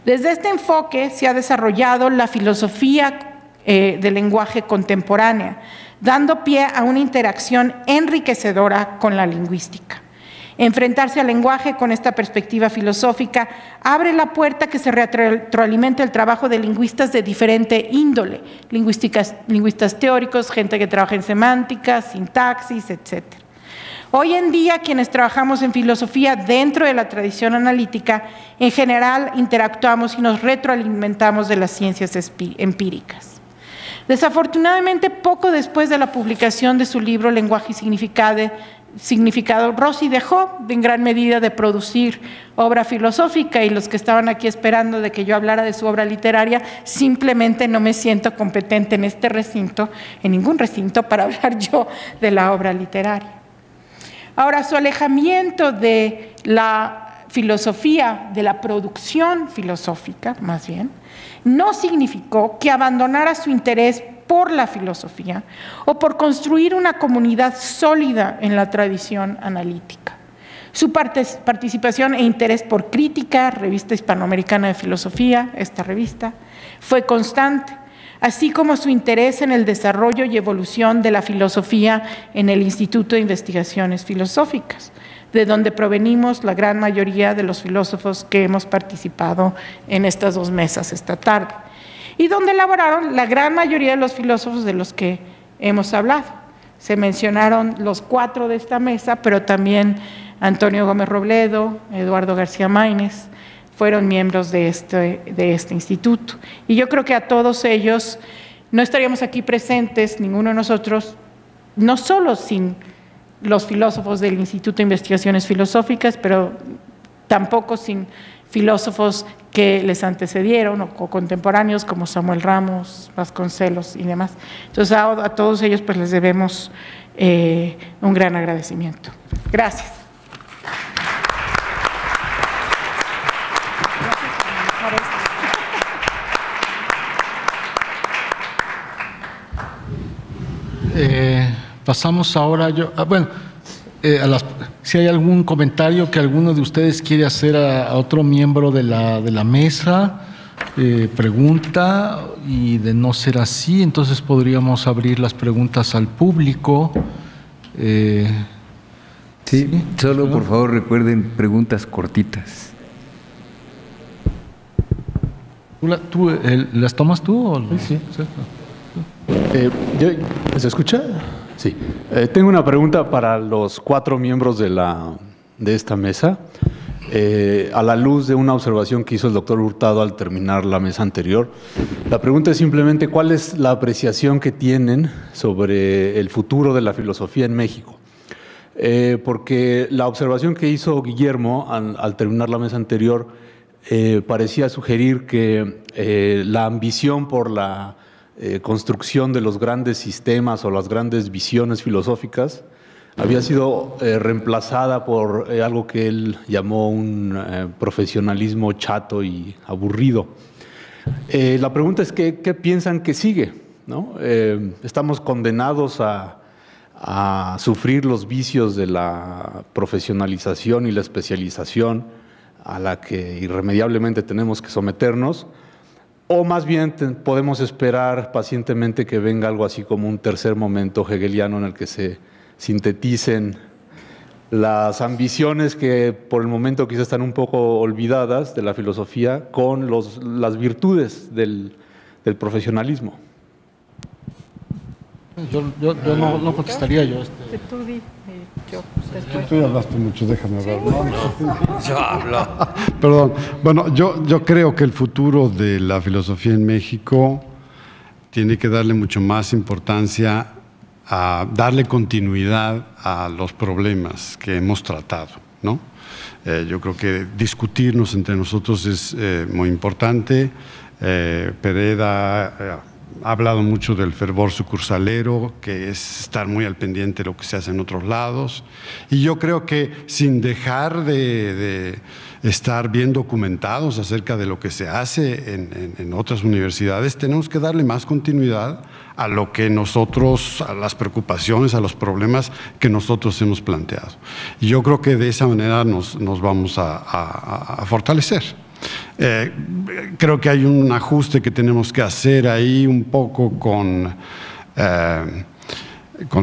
Desde este enfoque se ha desarrollado la filosofía del lenguaje contemporánea, dando pie a una interacción enriquecedora con la lingüística. Enfrentarse al lenguaje con esta perspectiva filosófica abre la puerta a que se retroalimente el trabajo de lingüistas de diferente índole, lingüistas teóricos, gente que trabaja en semántica, sintaxis, etc. Hoy en día, quienes trabajamos en filosofía dentro de la tradición analítica, en general interactuamos y nos retroalimentamos de las ciencias empíricas. Desafortunadamente, poco después de la publicación de su libro Lenguaje y Significado, Rossi dejó en gran medida de producir obra filosófica, y los que estaban aquí esperando de que yo hablara de su obra literaria, simplemente no me siento competente en este recinto, en ningún recinto, para hablar yo de la obra literaria. Ahora, su alejamiento de la filosofía, de la producción filosófica, más bien, no significó que abandonara su interés por la filosofía o por construir una comunidad sólida en la tradición analítica. Su participación e interés por Crítica, Revista Hispanoamericana de Filosofía, esta revista, fue constante, así como su interés en el desarrollo y evolución de la filosofía en el Instituto de Investigaciones Filosóficas, de donde provenimos la gran mayoría de los filósofos que hemos participado en estas dos mesas esta tarde, y donde laboraron la gran mayoría de los filósofos de los que hemos hablado. Se mencionaron los 4 de esta mesa, pero también Antonio Gómez Robledo, Eduardo García Maínez, fueron miembros de este instituto. Y yo creo que a todos ellos no estaríamos aquí presentes, ninguno de nosotros, no solo sin los filósofos del Instituto de Investigaciones Filosóficas, pero tampoco sin filósofos que les antecedieron o contemporáneos como Samuel Ramos, Vasconcelos y demás. Entonces a todos ellos pues les debemos un gran agradecimiento. Gracias. Pasamos ahora, si hay algún comentario que alguno de ustedes quiere hacer a otro miembro de la mesa, pregunta, y de no ser así, entonces podríamos abrir las preguntas al público. Sí, solo por favor recuerden preguntas cortitas. ¿Las tomas tú? O sí. ¿Se escucha? Sí. Tengo una pregunta para los 4 miembros de esta mesa. A la luz de una observación que hizo el doctor Hurtado al terminar la mesa anterior, la pregunta es simplemente cuál es la apreciación que tienen sobre el futuro de la filosofía en México. Porque la observación que hizo Guillermo al terminar la mesa anterior parecía sugerir que la ambición por la construcción de los grandes sistemas o las grandes visiones filosóficas había sido reemplazada por algo que él llamó un profesionalismo chato y aburrido. La pregunta es ¿qué piensan que sigue? ¿No? Estamos condenados a sufrir los vicios de la profesionalización y la especialización a la que irremediablemente tenemos que someternos, o más bien podemos esperar pacientemente que venga algo así como un tercer momento hegeliano en el que se sinteticen las ambiciones que por el momento quizás están un poco olvidadas de la filosofía con las virtudes del profesionalismo. Yo no contestaría yo. Tú ya hablaste mucho, déjame hablar. Yo hablo. Perdón. Bueno, yo creo que el futuro de la filosofía en México tiene que darle mucho más importancia a darle continuidad a los problemas que hemos tratado, ¿no? Yo creo que discutirnos entre nosotros es muy importante. Pereda ha hablado mucho del fervor sucursalero, que es estar muy al pendiente de lo que se hace en otros lados. Y yo creo que sin dejar de estar bien documentados acerca de lo que se hace en otras universidades, tenemos que darle más continuidad a lo que nosotros, a las preocupaciones, a los problemas que nosotros hemos planteado. Y yo creo que de esa manera nos vamos a fortalecer. Creo que hay un ajuste que tenemos que hacer ahí un poco con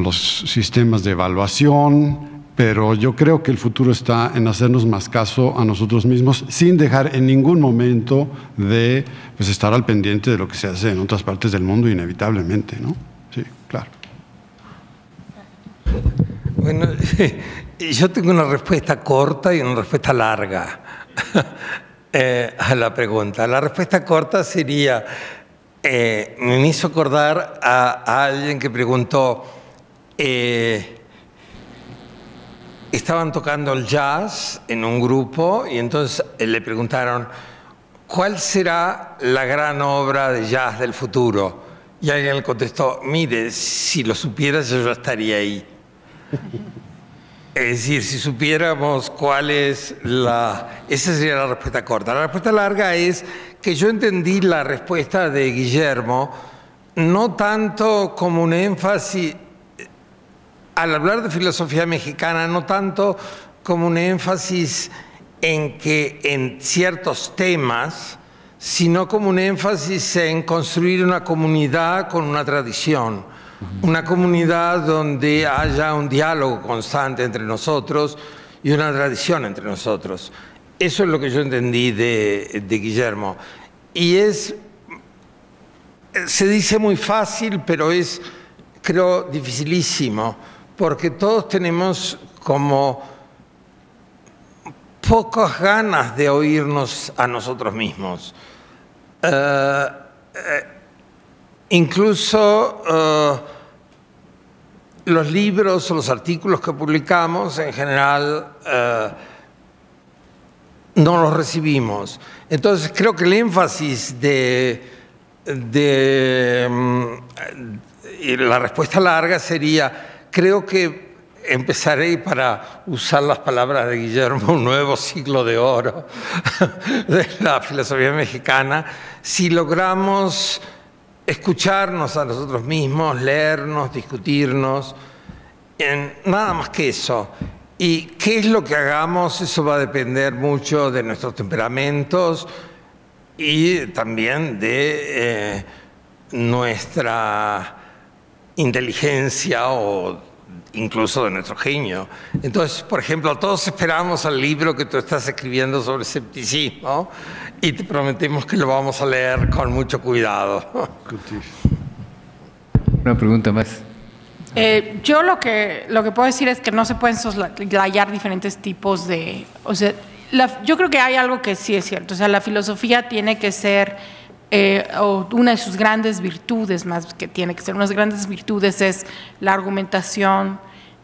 los sistemas de evaluación. pero yo creo que el futuro está en hacernos más caso a nosotros mismos sin dejar en ningún momento de estar al pendiente de lo que se hace en otras partes del mundo inevitablemente, ¿no? Sí, claro. Bueno, yo tengo una respuesta corta y una respuesta larga a la pregunta. La respuesta corta sería, me hizo acordar a alguien que preguntó, estaban tocando el jazz en un grupo y entonces le preguntaron, ¿cuál será la gran obra de jazz del futuro? Y alguien le contestó, mire, si lo supiera yo ya estaría ahí. Es decir, si supiéramos cuál es esa sería la respuesta corta. La respuesta larga es que yo entendí la respuesta de Guillermo no tanto como un énfasis, al hablar de filosofía mexicana, no tanto como un énfasis en que en ciertos temas, sino como un énfasis en construir una comunidad con una tradición. Una comunidad donde haya un diálogo constante entre nosotros y una tradición entre nosotros. Eso es lo que yo entendí de Guillermo. Y se dice muy fácil, pero es, creo, dificilísimo, porque todos tenemos como pocas ganas de oírnos a nosotros mismos. Incluso los libros o los artículos que publicamos en general no los recibimos. Entonces creo que el énfasis y la respuesta larga sería, creo que empezaré, para usar las palabras de Guillermo, un nuevo siglo de oro de la filosofía mexicana, si logramos escucharnos a nosotros mismos, leernos, discutirnos, nada más que eso. Y qué es lo que hagamos, eso va a depender mucho de nuestros temperamentos y también de nuestra inteligencia o incluso de nuestro genio. Entonces, por ejemplo, todos esperamos al libro que tú estás escribiendo sobre escepticismo y te prometemos que lo vamos a leer con mucho cuidado. Una pregunta más. Yo lo que puedo decir es que no se pueden soslayar diferentes tipos de... O sea, yo creo que hay algo que sí es cierto. O sea, la filosofía tiene que ser... una de sus grandes virtudes, más que tiene que ser unas grandes virtudes, es la argumentación,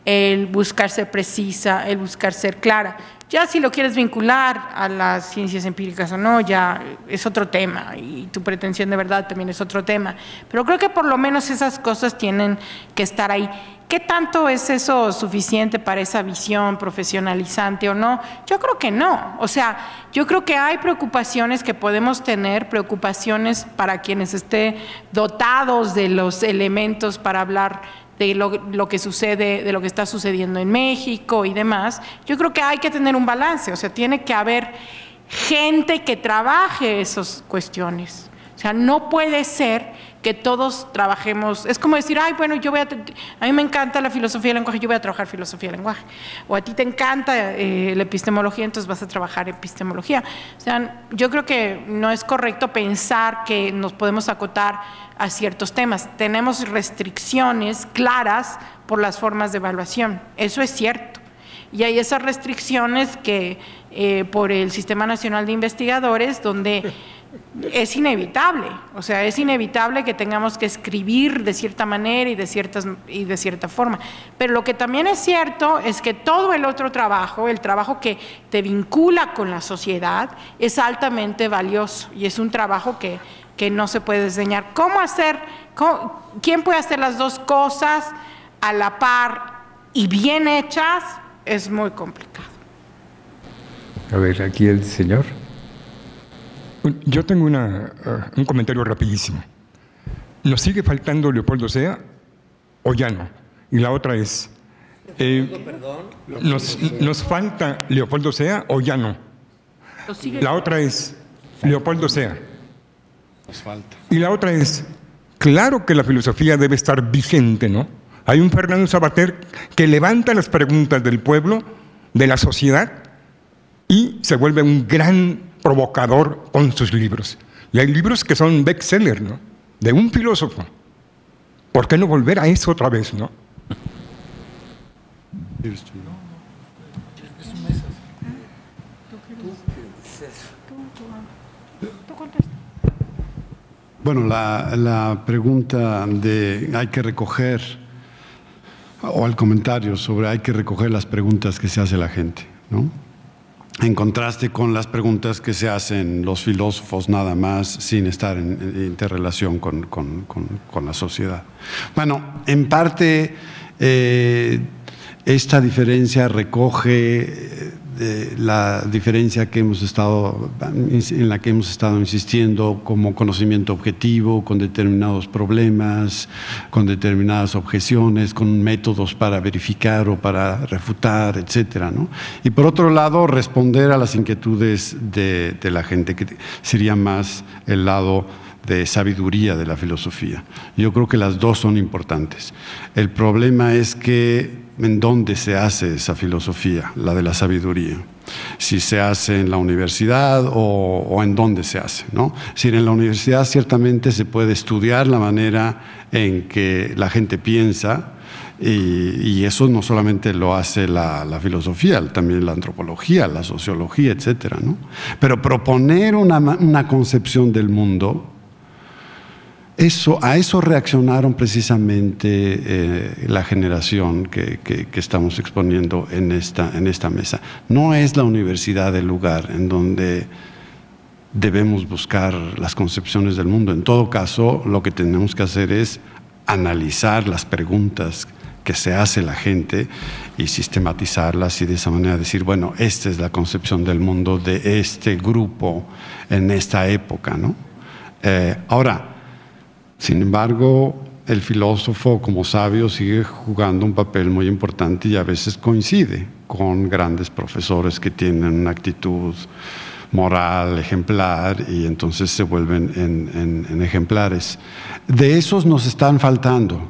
el buscar ser precisa, el buscar ser clara. Ya si lo quieres vincular a las ciencias empíricas o no, ya es otro tema, y tu pretensión de verdad también es otro tema. Pero creo que por lo menos esas cosas tienen que estar ahí. ¿Qué tanto es eso suficiente para esa visión profesionalizante o no? Yo creo que no. O sea, yo creo que hay preocupaciones que podemos tener, preocupaciones para quienes estén dotados de los elementos para hablar de lo que sucede, de lo que está sucediendo en México y demás. Yo creo que hay que tener un balance, o sea, tiene que haber gente que trabaje esas cuestiones. O sea, no puede ser que todos trabajemos, es como decir, ay, bueno, a mí me encanta la filosofía del lenguaje, yo voy a trabajar filosofía del lenguaje. O a ti te encanta la epistemología, entonces vas a trabajar epistemología. O sea, yo creo que no es correcto pensar que nos podemos acotar a ciertos temas. Tenemos restricciones claras por las formas de evaluación, eso es cierto. Y hay esas restricciones que por el Sistema Nacional de Investigadores, donde es inevitable, o sea, es inevitable que tengamos que escribir de cierta manera y de cierta forma. Pero lo que también es cierto es que todo el otro trabajo, el trabajo que te vincula con la sociedad, es altamente valioso y es un trabajo que no se puede diseñar. ¿Quién puede hacer las dos cosas a la par y bien hechas? Es muy complicado. A ver, aquí el señor. Yo tengo un comentario rapidísimo. ¿Nos sigue faltando Leopoldo Sea o ya no? Y la otra es, ¿nos falta Leopoldo Sea o ya no? La otra es, Leopoldo Sea. Nos falta. Y la otra es, claro que la filosofía debe estar vigente, ¿no? Hay un Fernando Savater que levanta las preguntas del pueblo, de la sociedad, y se vuelve un gran provocador con sus libros. Y hay libros que son bestsellers, ¿no?, de un filósofo. ¿Por qué no volver a eso otra vez, no? Bueno, la pregunta de hay que recoger, o el comentario sobre hay que recoger las preguntas que se hace la gente, ¿no?, en contraste con las preguntas que se hacen los filósofos nada más, sin estar en interrelación con la sociedad. Bueno, en parte esta diferencia recoge la diferencia que en la que hemos estado insistiendo, como conocimiento objetivo, con determinados problemas, con determinadas objeciones, con métodos para verificar o para refutar, etcétera, ¿no? Y por otro lado, responder a las inquietudes de la gente, que sería más el lado de sabiduría de la filosofía. Yo creo que las dos son importantes. El problema es que en dónde se hace esa filosofía, la de la sabiduría. Si se hace en la universidad o en dónde se hace, ¿no? Si en la universidad ciertamente se puede estudiar la manera en que la gente piensa, y eso no solamente lo hace la filosofía, también la antropología, la sociología, etcétera, ¿no? Pero proponer una concepción del mundo, a eso reaccionaron precisamente la generación que estamos exponiendo en esta mesa. No es la universidad el lugar en donde debemos buscar las concepciones del mundo. En todo caso, lo que tenemos que hacer es analizar las preguntas que se hace la gente y sistematizarlas, y de esa manera decir, bueno, esta es la concepción del mundo de este grupo en esta época, ¿no? Ahora, sin embargo, el filósofo como sabio sigue jugando un papel muy importante y a veces coincide con grandes profesores que tienen una actitud moral ejemplar, y entonces se vuelven en ejemplares. De esos nos están faltando.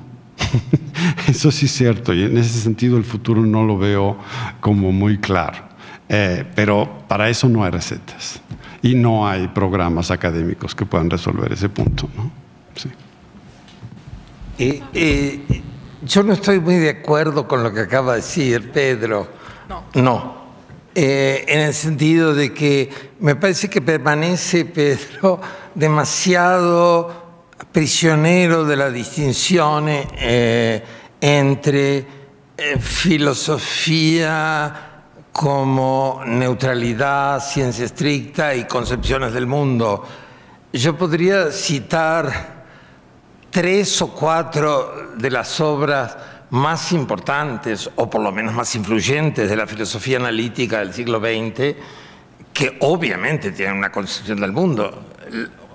Eso sí es cierto, y en ese sentido el futuro no lo veo como muy claro. Pero para eso no hay recetas y no hay programas académicos que puedan resolver ese punto, ¿no? Sí. Yo no estoy muy de acuerdo con lo que acaba de decir Pedro. No. En el sentido de que me parece que permanece, Pedro, demasiado prisionero de la distinción entre filosofía como neutralidad, ciencia estricta y concepciones del mundo. Yo podría citar 3 o 4 de las obras más importantes, o por lo menos más influyentes, de la filosofía analítica del siglo XX, que obviamente tienen una concepción del mundo.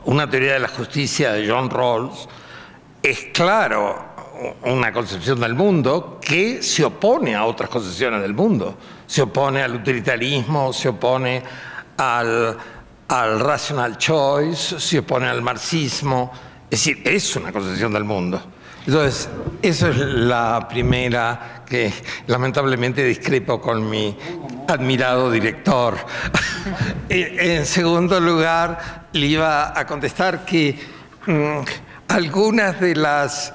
Una teoría de la justicia de John Rawls es, claro, una concepción del mundo que se opone a otras concepciones del mundo. Se opone al utilitarismo, se opone al rational choice, se opone al marxismo. Es decir, es una concepción del mundo. Entonces, eso es la primera que lamentablemente discrepo con mi admirado director. En segundo lugar, le iba a contestar que algunas de las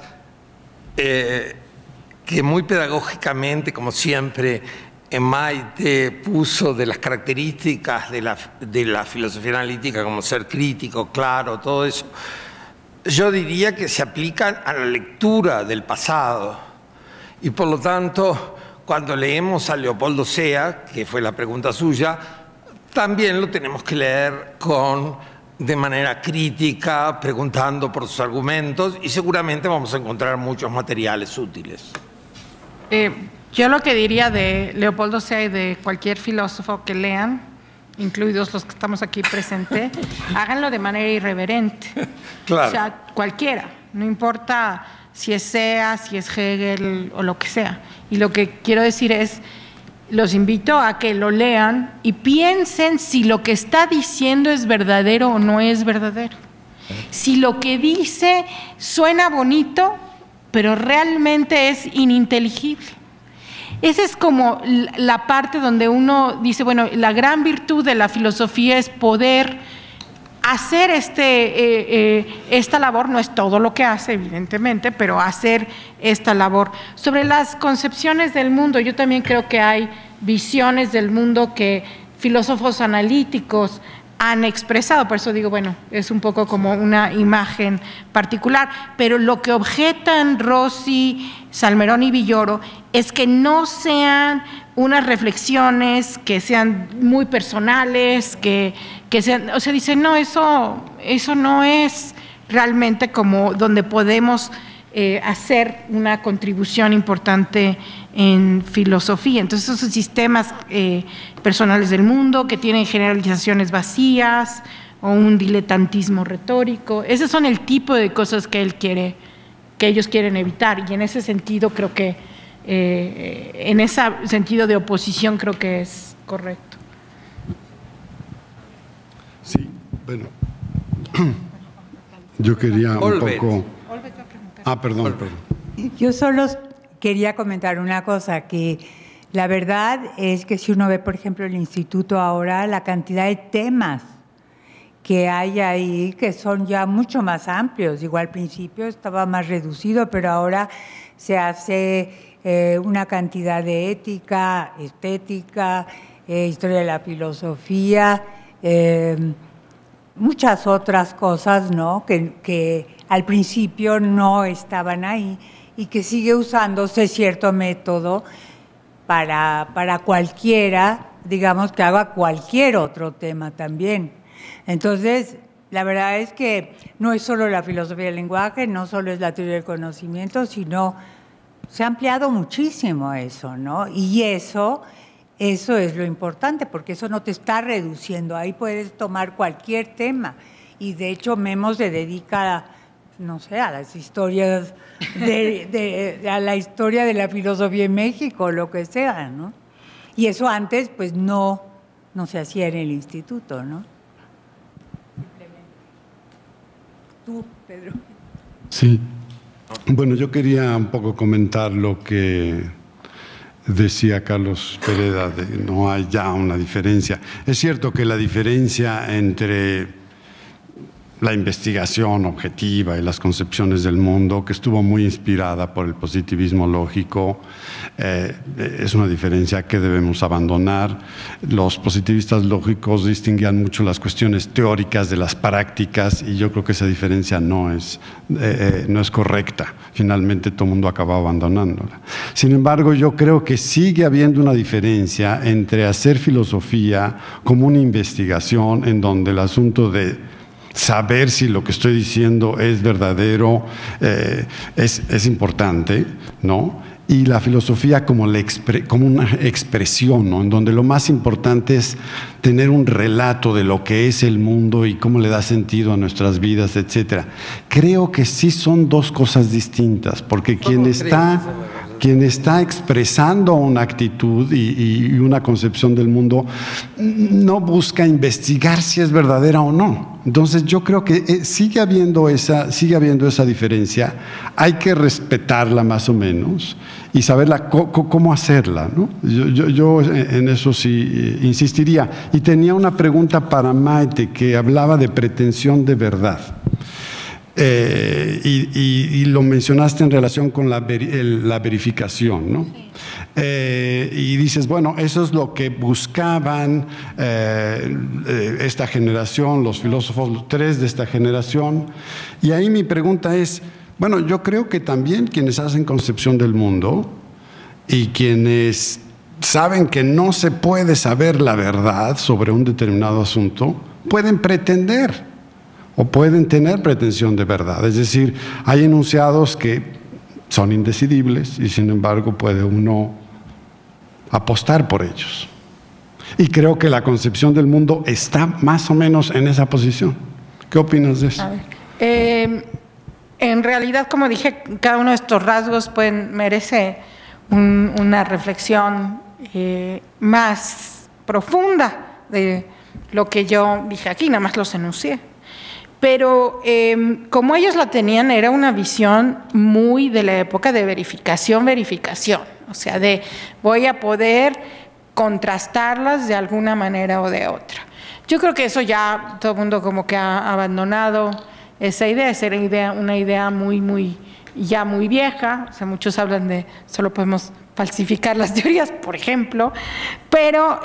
que muy pedagógicamente, como siempre, Maite puso de las características de la filosofía analítica, como ser crítico, claro, todo eso, yo diría que se aplican a la lectura del pasado. Y por lo tanto, cuando leemos a Leopoldo Sea, que fue la pregunta suya, también lo tenemos que leer de manera crítica, preguntando por sus argumentos, y seguramente vamos a encontrar muchos materiales útiles. Yo lo que diría de Leopoldo Sea y de cualquier filósofo que lean, incluidos los que estamos aquí presentes, háganlo de manera irreverente. Claro. O sea, cualquiera, no importa si es Sea, si es Hegel o lo que sea. Y lo que quiero decir es, los invito a que lo lean y piensen si lo que está diciendo es verdadero o no es verdadero. Si lo que dice suena bonito pero realmente es ininteligible. Esa es como la parte donde uno dice, bueno, la gran virtud de la filosofía es poder hacer esta labor. No es todo lo que hace, evidentemente, pero hacer esta labor. Sobre las concepciones del mundo, yo también creo que hay visiones del mundo que filósofos analíticos han expresado, por eso digo, bueno, es un poco como una imagen particular, pero lo que objetan Rossi, Salmerón y Villoro es que no sean unas reflexiones que sean muy personales, que sean, o sea, dicen, no, eso no es realmente como donde podemos hacer una contribución importante en filosofía. Entonces, esos sistemas personales del mundo que tienen generalizaciones vacías o un diletantismo retórico, esos son el tipo de cosas que ellos quieren evitar, y en ese sentido creo que en ese sentido de oposición creo que es correcto. Sí, bueno, yo quería un poco... Perdón. Yo solo quería comentar una cosa, que la verdad es que si uno ve, por ejemplo, el instituto ahora, la cantidad de temas que hay ahí, que son ya mucho más amplios. Igual al principio estaba más reducido, pero ahora se hace una cantidad de ética, estética, historia de la filosofía, muchas otras cosas, ¿no? Que al principio no estaban ahí y que sigue usándose cierto método para cualquiera, digamos, que haga cualquier otro tema también. Entonces, la verdad es que no es solo la filosofía del lenguaje, no solo es la teoría del conocimiento, sino se ha ampliado muchísimo eso, ¿no? Y eso es lo importante, porque eso no te está reduciendo, ahí puedes tomar cualquier tema. Y de hecho Memo se dedica no sé, a las historias a la historia de la filosofía en México, lo que sea, ¿no? Y eso antes, pues, no se hacía en el instituto, ¿no? Tú, Pedro. Sí. Bueno, yo quería un poco comentar lo que decía Carlos Pereda, de no hay ya una diferencia. Es cierto que la diferencia entre la investigación objetiva y las concepciones del mundo, que estuvo muy inspirada por el positivismo lógico, es una diferencia que debemos abandonar. Los positivistas lógicos distinguían mucho las cuestiones teóricas de las prácticas, y yo creo que esa diferencia no es correcta. Finalmente todo el mundo acaba abandonándola. Sin embargo, yo creo que sigue habiendo una diferencia entre hacer filosofía como una investigación en donde el asunto de saber si lo que estoy diciendo es verdadero es importante, ¿no? Y la filosofía como una expresión, ¿no? En donde lo más importante es tener un relato de lo que es el mundo y cómo le da sentido a nuestras vidas, etcétera. Creo que sí son dos cosas distintas, porque quien está expresando una actitud y una concepción del mundo no busca investigar si es verdadera o no. Entonces yo creo que sigue habiendo esa diferencia, hay que respetarla más o menos y saberla cómo hacerla, ¿no? Yo en eso sí insistiría. Y tenía una pregunta para Maite, que hablaba de pretensión de verdad. Y lo mencionaste en relación con la verificación, ¿no? Sí. Y dices, bueno, eso es lo que buscaban esta generación, los filósofos, tres de esta generación. Y ahí mi pregunta es, bueno, yo creo que también quienes hacen concepción del mundo y quienes saben que no se puede saber la verdad sobre un determinado asunto, pueden pretender o pueden tener pretensión de verdad. Es decir, hay enunciados que son indecidibles y sin embargo puede uno apostar por ellos. Y creo que la concepción del mundo está más o menos en esa posición. ¿Qué opinas de eso? A ver, en realidad, como dije, cada uno de estos rasgos merece una reflexión más profunda de lo que yo dije aquí, nada más los enuncié. pero como ellos la tenían, era una visión muy de la época de verificación, o sea, de voy a poder contrastarlas de alguna manera o de otra. Yo creo que eso ya todo el mundo como que ha abandonado esa idea, una idea muy vieja. O sea, muchos hablan de solo podemos falsificar las teorías, por ejemplo, pero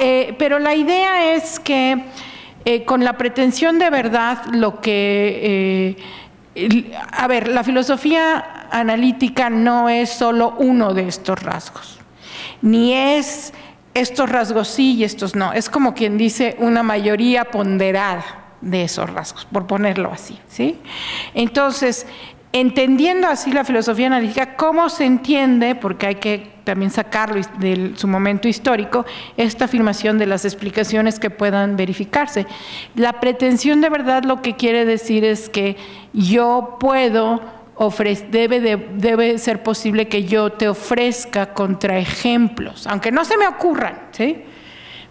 la idea es que con la pretensión de verdad, la filosofía analítica no es solo uno de estos rasgos, ni es estos rasgos sí y estos no, es como quien dice una mayoría ponderada de esos rasgos, por ponerlo así, ¿sí? Entonces, entendiendo así la filosofía analítica, ¿cómo se entiende? Porque hay que también sacarlo de su momento histórico, esta afirmación de las explicaciones que puedan verificarse. La pretensión de verdad lo que quiere decir es que yo puedo debe ser posible que yo te ofrezca contraejemplos, aunque no se me ocurran, ¿sí?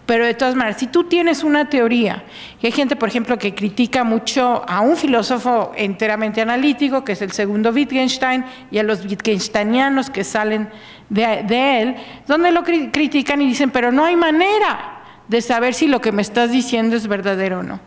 Pero de todas maneras, si tú tienes una teoría, y hay gente, por ejemplo, que critica mucho a un filósofo enteramente analítico, que es el segundo Wittgenstein, y a los wittgensteinianos que salen de él, donde lo critican y dicen, pero no hay manera de saber si lo que me estás diciendo es verdadero o no.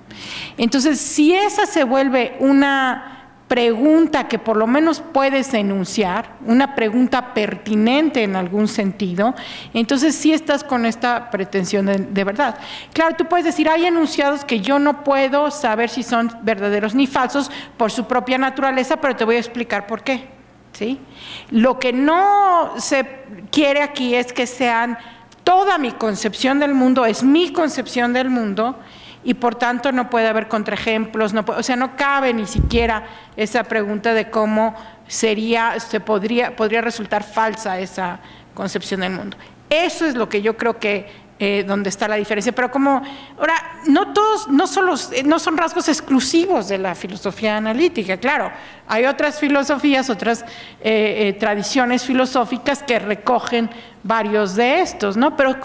Entonces, si esa se vuelve una pregunta que por lo menos puedes enunciar, una pregunta pertinente en algún sentido, entonces sí estás con esta pretensión de verdad. Claro, tú puedes decir, hay enunciados que yo no puedo saber si son verdaderos ni falsos por su propia naturaleza, pero te voy a explicar por qué, ¿sí? Lo que no se quiere aquí es que sean toda mi concepción del mundo, es mi concepción del mundo, y por tanto no puede haber contraejemplos, o sea, no cabe ni siquiera esa pregunta de cómo podría resultar falsa esa concepción del mundo. Eso es lo que yo creo que donde está la diferencia, pero ahora, no son rasgos exclusivos de la filosofía analítica, claro, hay otras filosofías, otras tradiciones filosóficas que recogen varios de estos, ¿no? Pero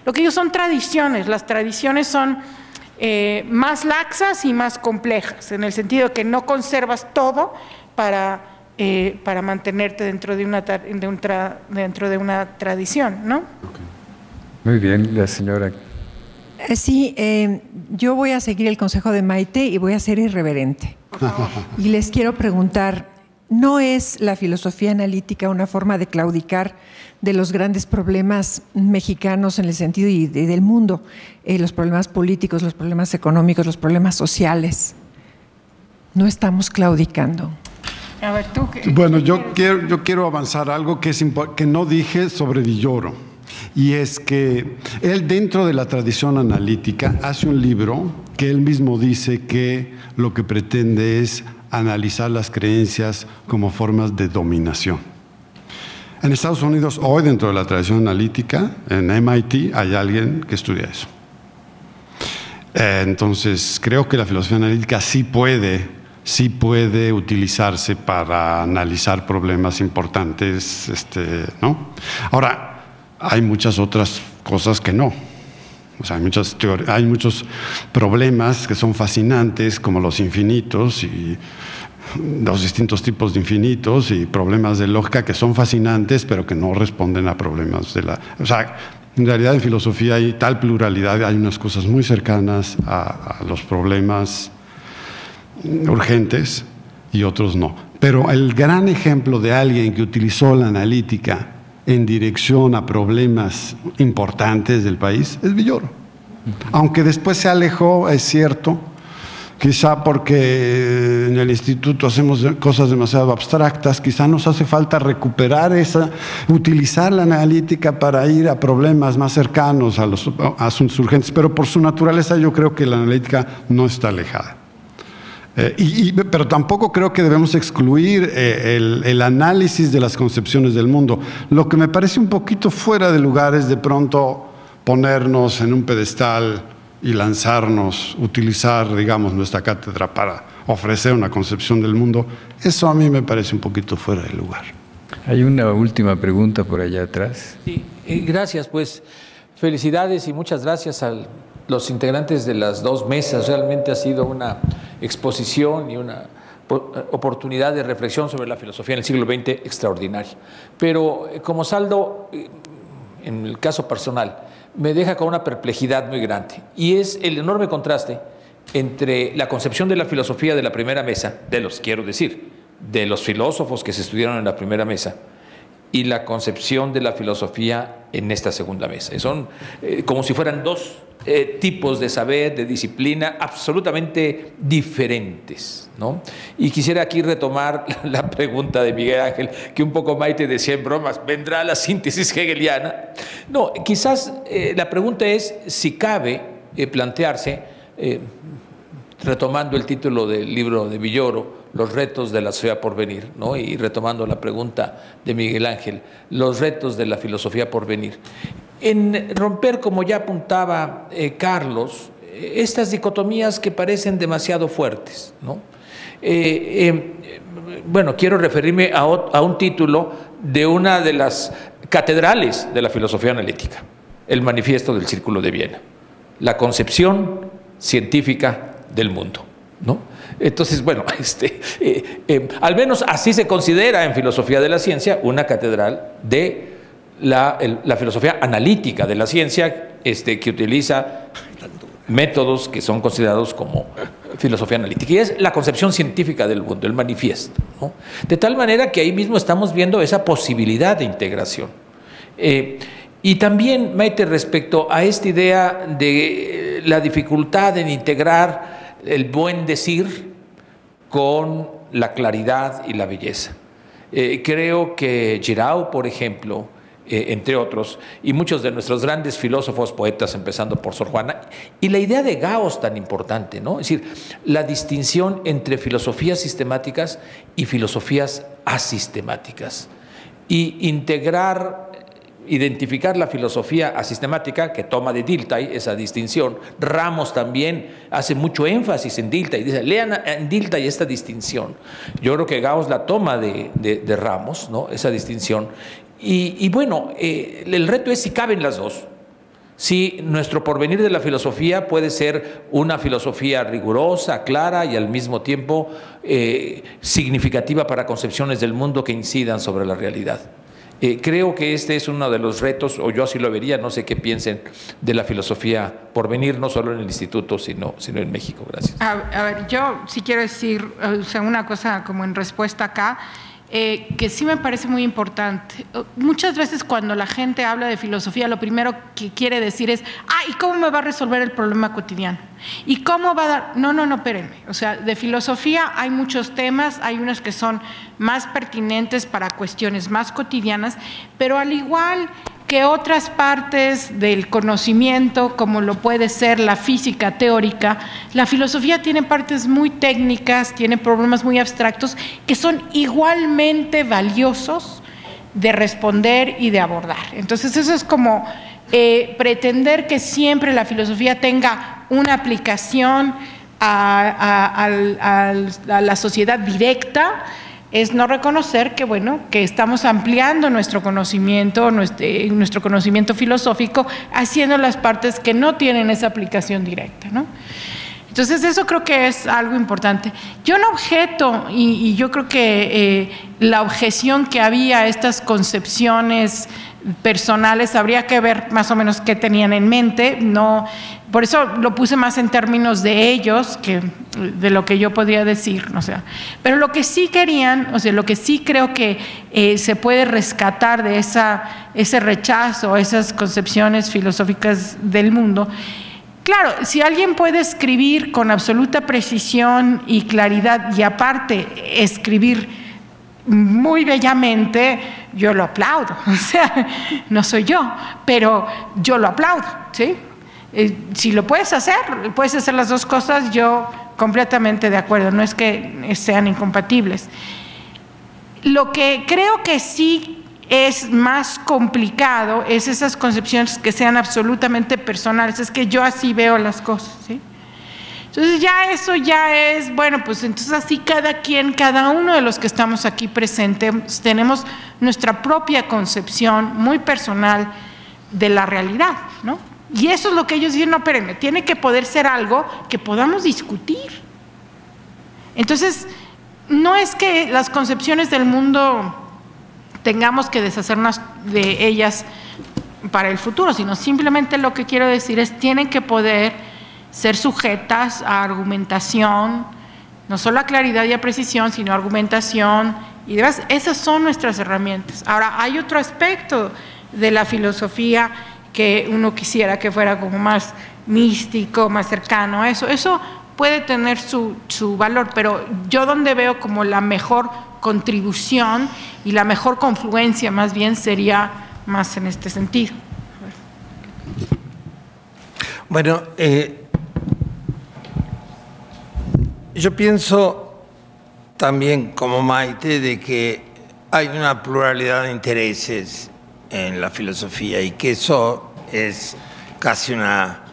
lo que digo son tradiciones, las tradiciones son más laxas y más complejas, en el sentido que no conservas todo para mantenerte dentro de una tradición, ¿no? Muy bien, la señora. Sí, yo voy a seguir el consejo de Maite y voy a ser irreverente. Y les quiero preguntar, ¿no es la filosofía analítica una forma de claudicar de los grandes problemas mexicanos en el sentido y del mundo? Los problemas políticos, los problemas económicos, los problemas sociales. ¿No estamos claudicando? A ver, tú. Bueno, yo quiero avanzar algo que no dije sobre Villoro. Y es que él, dentro de la tradición analítica, hace un libro que él mismo dice que lo que pretende es analizar las creencias como formas de dominación. En Estados Unidos, hoy, dentro de la tradición analítica, en MIT, hay alguien que estudia eso. Entonces, creo que la filosofía analítica sí puede utilizarse para analizar problemas importantes, ¿no? Ahora, hay muchas otras cosas que no. O sea, hay muchos problemas que son fascinantes, como los infinitos y los distintos tipos de infinitos, y problemas de lógica que son fascinantes, pero que no responden a problemas o sea, en realidad en filosofía hay tal pluralidad, hay unas cosas muy cercanas a los problemas urgentes y otros no. Pero el gran ejemplo de alguien que utilizó la analítica en dirección a problemas importantes del país es Villoro. Aunque después se alejó, es cierto, quizá porque en el instituto hacemos cosas demasiado abstractas, quizá nos hace falta recuperar utilizar la analítica para ir a problemas más cercanos a los asuntos urgentes, pero por su naturaleza yo creo que la analítica no está alejada. Pero tampoco creo que debemos excluir el análisis de las concepciones del mundo. Lo que me parece un poquito fuera de lugar es de pronto ponernos en un pedestal y lanzarnos, utilizar, digamos, nuestra cátedra para ofrecer una concepción del mundo. Eso a mí me parece un poquito fuera de lugar. Hay una última pregunta por allá atrás. Sí, gracias, pues felicidades y muchas gracias a los integrantes de las dos mesas. Realmente ha sido una exposición y una oportunidad de reflexión sobre la filosofía en el siglo XX extraordinaria. Pero como saldo, en el caso personal, me deja con una perplejidad muy grande, y es el enorme contraste entre la concepción de la filosofía de la primera mesa, de los filósofos que se estudiaron en la primera mesa, y la concepción de la filosofía en esta segunda mesa. Son como si fueran dos tipos de saber, de disciplina, absolutamente diferentes, ¿no? Y quisiera aquí retomar la pregunta de Miguel Ángel, que un poco Maite decía en bromas, ¿vendrá la síntesis hegeliana? No, quizás la pregunta es si cabe plantearse, retomando el título del libro de Villoro, Los retos de la sociedad por venir, ¿no? Y retomando la pregunta de Miguel Ángel, los retos de la filosofía por venir. En romper, como ya apuntaba Carlos, estas dicotomías que parecen demasiado fuertes, ¿no? Bueno, quiero referirme a un título de una de las catedrales de la filosofía analítica, el Manifiesto del Círculo de Viena, la concepción científica del mundo, ¿no? Entonces, bueno, al menos así se considera en filosofía de la ciencia una catedral de la filosofía analítica de la ciencia, que utiliza métodos que son considerados como filosofía analítica, y es la concepción científica del mundo, el manifiesto, ¿no? De tal manera que ahí mismo estamos viendo esa posibilidad de integración. Y también, Maite, respecto a esta idea de la dificultad en integrar el buen decir con la claridad y la belleza. Creo que Giraud, por ejemplo, entre otros, y muchos de nuestros grandes filósofos, poetas, empezando por Sor Juana, y la idea de Gauss tan importante, ¿no? Es decir, la distinción entre filosofías sistemáticas y filosofías asistemáticas, y identificar la filosofía asistemática, que toma de Dilthey esa distinción. Ramos también hace mucho énfasis en Dilthey, dice, lean en Dilthey esta distinción. Yo creo que Gauss la toma de Ramos, ¿no? Esa distinción. Y bueno, el reto es si caben las dos. Si nuestro porvenir de la filosofía puede ser una filosofía rigurosa, clara y al mismo tiempo significativa para concepciones del mundo que incidan sobre la realidad. Creo que este es uno de los retos, o yo así lo vería, no sé qué piensen de la filosofía por venir, no solo en el instituto, sino en México. Gracias. A ver, yo sí quiero decir una cosa como en respuesta acá, que sí me parece muy importante. Muchas veces cuando la gente habla de filosofía, lo primero que quiere decir es, ¿y cómo me va a resolver el problema cotidiano? ¿Y cómo va a dar? No, espérenme. O sea, de filosofía hay muchos temas, hay unos que son más pertinentes para cuestiones más cotidianas, pero al igual que otras partes del conocimiento, como lo puede ser la física teórica, la filosofía tiene partes muy técnicas, tiene problemas muy abstractos que son igualmente valiosos de responder y de abordar. Entonces eso es como pretender que siempre la filosofía tenga una aplicación a la sociedad directa, es no reconocer que, bueno, que estamos ampliando nuestro conocimiento filosófico, haciendo las partes que no tienen esa aplicación directa, ¿no? Entonces eso creo que es algo importante. Yo no objeto, y yo creo que la objeción que había a estas concepciones personales, habría que ver más o menos qué tenían en mente, no, por eso lo puse más en términos de ellos que de lo que yo podría decir, o sea, pero lo que sí querían, o sea, lo que sí creo que se puede rescatar de ese rechazo, esas concepciones filosóficas del mundo. Claro, si alguien puede escribir con absoluta precisión y claridad y aparte escribir muy bellamente, yo lo aplaudo. O sea, no soy yo, pero yo lo aplaudo, ¿sí? Si lo puedes hacer las dos cosas, yo completamente de acuerdo, no es que sean incompatibles. Lo que creo que sí es más complicado es esas concepciones que sean absolutamente personales, es que yo así veo las cosas, ¿sí? Entonces ya eso ya es, bueno, pues entonces así cada uno de los que estamos aquí presentes tenemos nuestra propia concepción muy personal de la realidad, ¿no? Y eso es lo que ellos dicen, no, espérenme, tiene que poder ser algo que podamos discutir, Entonces, no es que las concepciones del mundo tengamos que deshacernos de ellas para el futuro, sino simplemente lo que quiero decir es tienen que poder ser sujetas a argumentación, no solo a claridad y a precisión, sino a argumentación y demás. Esas son nuestras herramientas. Ahora, hay otro aspecto de la filosofía que uno quisiera que fuera como más místico, más cercano a eso. Eso puede tener su valor, pero yo donde veo como la mejor contribución y la mejor confluencia más bien sería más en este sentido. Bueno, yo pienso también como Maite de que hay una pluralidad de intereses en la filosofía y que eso es casi una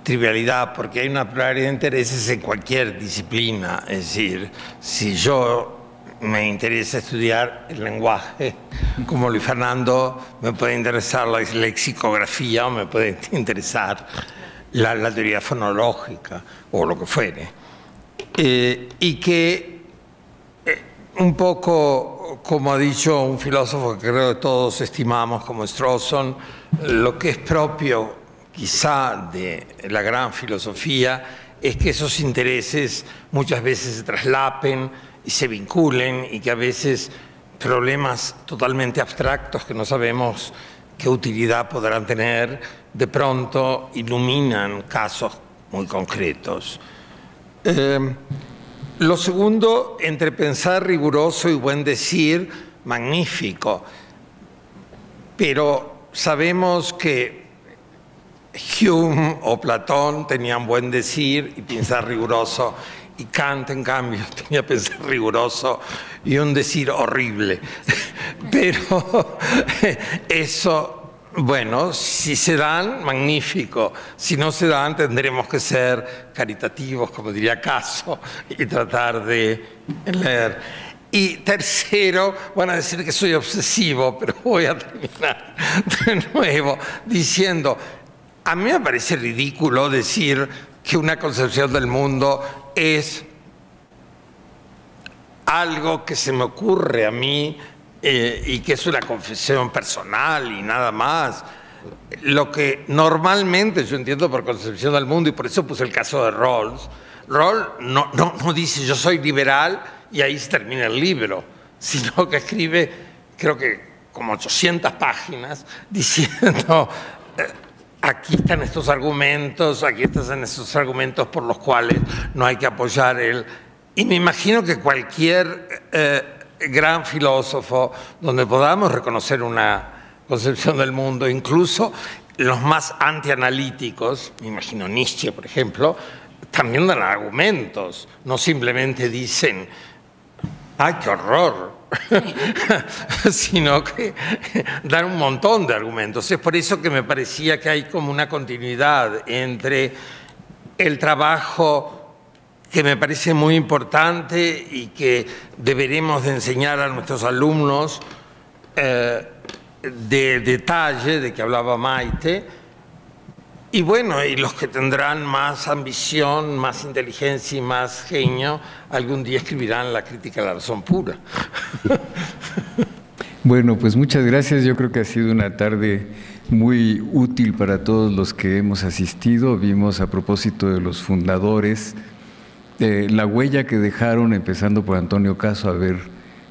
trivialidad porque hay una pluralidad de intereses en cualquier disciplina. Es decir, si yo me interesa estudiar el lenguaje, como Luis Fernando, me puede interesar la lexicografía o me puede interesar la teoría fonológica o lo que fuere. Y que un poco, como ha dicho un filósofo que creo que todos estimamos como Strawson, lo que es propio quizá de la gran filosofía es que esos intereses muchas veces se traslapen y se vinculen y que a veces problemas totalmente abstractos que no sabemos qué utilidad podrán tener, de pronto iluminan casos muy concretos. Lo segundo, entre pensar riguroso y buen decir, magnífico, pero sabemos que Hume o Platón tenían buen decir y pensar riguroso, y Kant, en cambio, tenía pensar riguroso y un decir horrible. Pero eso, bueno, si se dan, magnífico. Si no se dan, tendremos que ser caritativos, como diría Caso, y tratar de leer. Y tercero, van a decir que soy obsesivo, pero voy a terminar de nuevo diciendo, a mí me parece ridículo decir que una concepción del mundo es algo que se me ocurre a mí y que es una confesión personal y nada más. Lo que normalmente yo entiendo por concepción del mundo, y por eso puse el caso de Rawls, Rawls no dice yo soy liberal y ahí se termina el libro, sino que escribe, creo que como 800 páginas, diciendo aquí están estos argumentos, aquí están estos argumentos por los cuales no hay que apoyar él. Y me imagino que cualquier gran filósofo donde podamos reconocer una concepción del mundo, incluso los más antianalíticos, me imagino Nietzsche, por ejemplo, también dan argumentos, no simplemente dicen ¡ay, qué horror! sino que dan un montón de argumentos. Es por eso que me parecía que hay como una continuidad entre el trabajo que me parece muy importante y que deberemos de enseñar a nuestros alumnos de detalle, de que hablaba Maite, y bueno, y los que tendrán más ambición, más inteligencia y más genio, algún día escribirán la crítica a la razón pura. Bueno, pues muchas gracias. Yo creo que ha sido una tarde muy útil para todos los que hemos asistido. Vimos, a propósito de los fundadores, la huella que dejaron, empezando por Antonio Caso, haber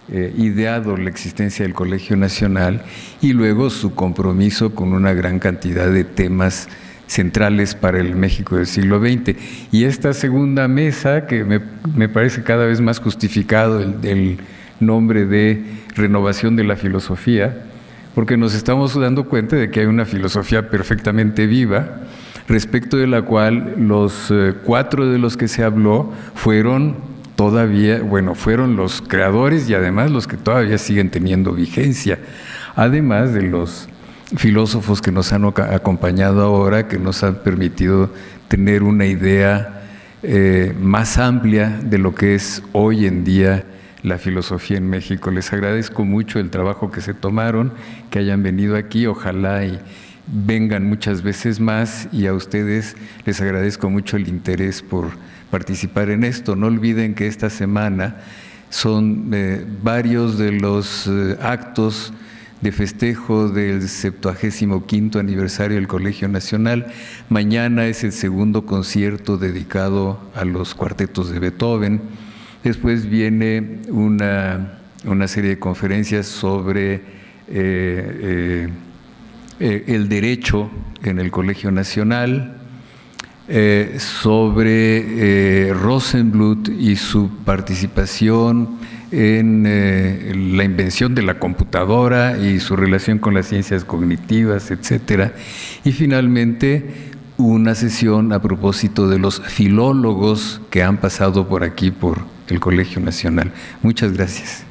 ideado la existencia del Colegio Nacional, y luego su compromiso con una gran cantidad de temas centrales para el México del siglo XX. Y esta segunda mesa, que me parece cada vez más justificado el nombre de Renovación de la Filosofía, porque nos estamos dando cuenta de que hay una filosofía perfectamente viva, respecto de la cual los 4 de los que se habló fueron todavía, bueno, fueron los creadores y además los que todavía siguen teniendo vigencia, además de los filósofos que nos han acompañado ahora, que nos han permitido tener una idea más amplia de lo que es hoy en día la filosofía en México. Les agradezco mucho el trabajo que se tomaron, que hayan venido aquí. Ojalá y vengan muchas veces más, y a ustedes les agradezco mucho el interés por participar en esto. No olviden que esta semana son varios de los actos de festejo del 75º aniversario del Colegio Nacional. Mañana es el segundo concierto dedicado a los cuartetos de Beethoven. Después viene una serie de conferencias sobre el derecho en el Colegio Nacional, sobre Rosenbluth y su participación en la invención de la computadora y su relación con las ciencias cognitivas, etcétera. Y finalmente una sesión a propósito de los filólogos que han pasado por aquí, por el Colegio Nacional. Muchas gracias.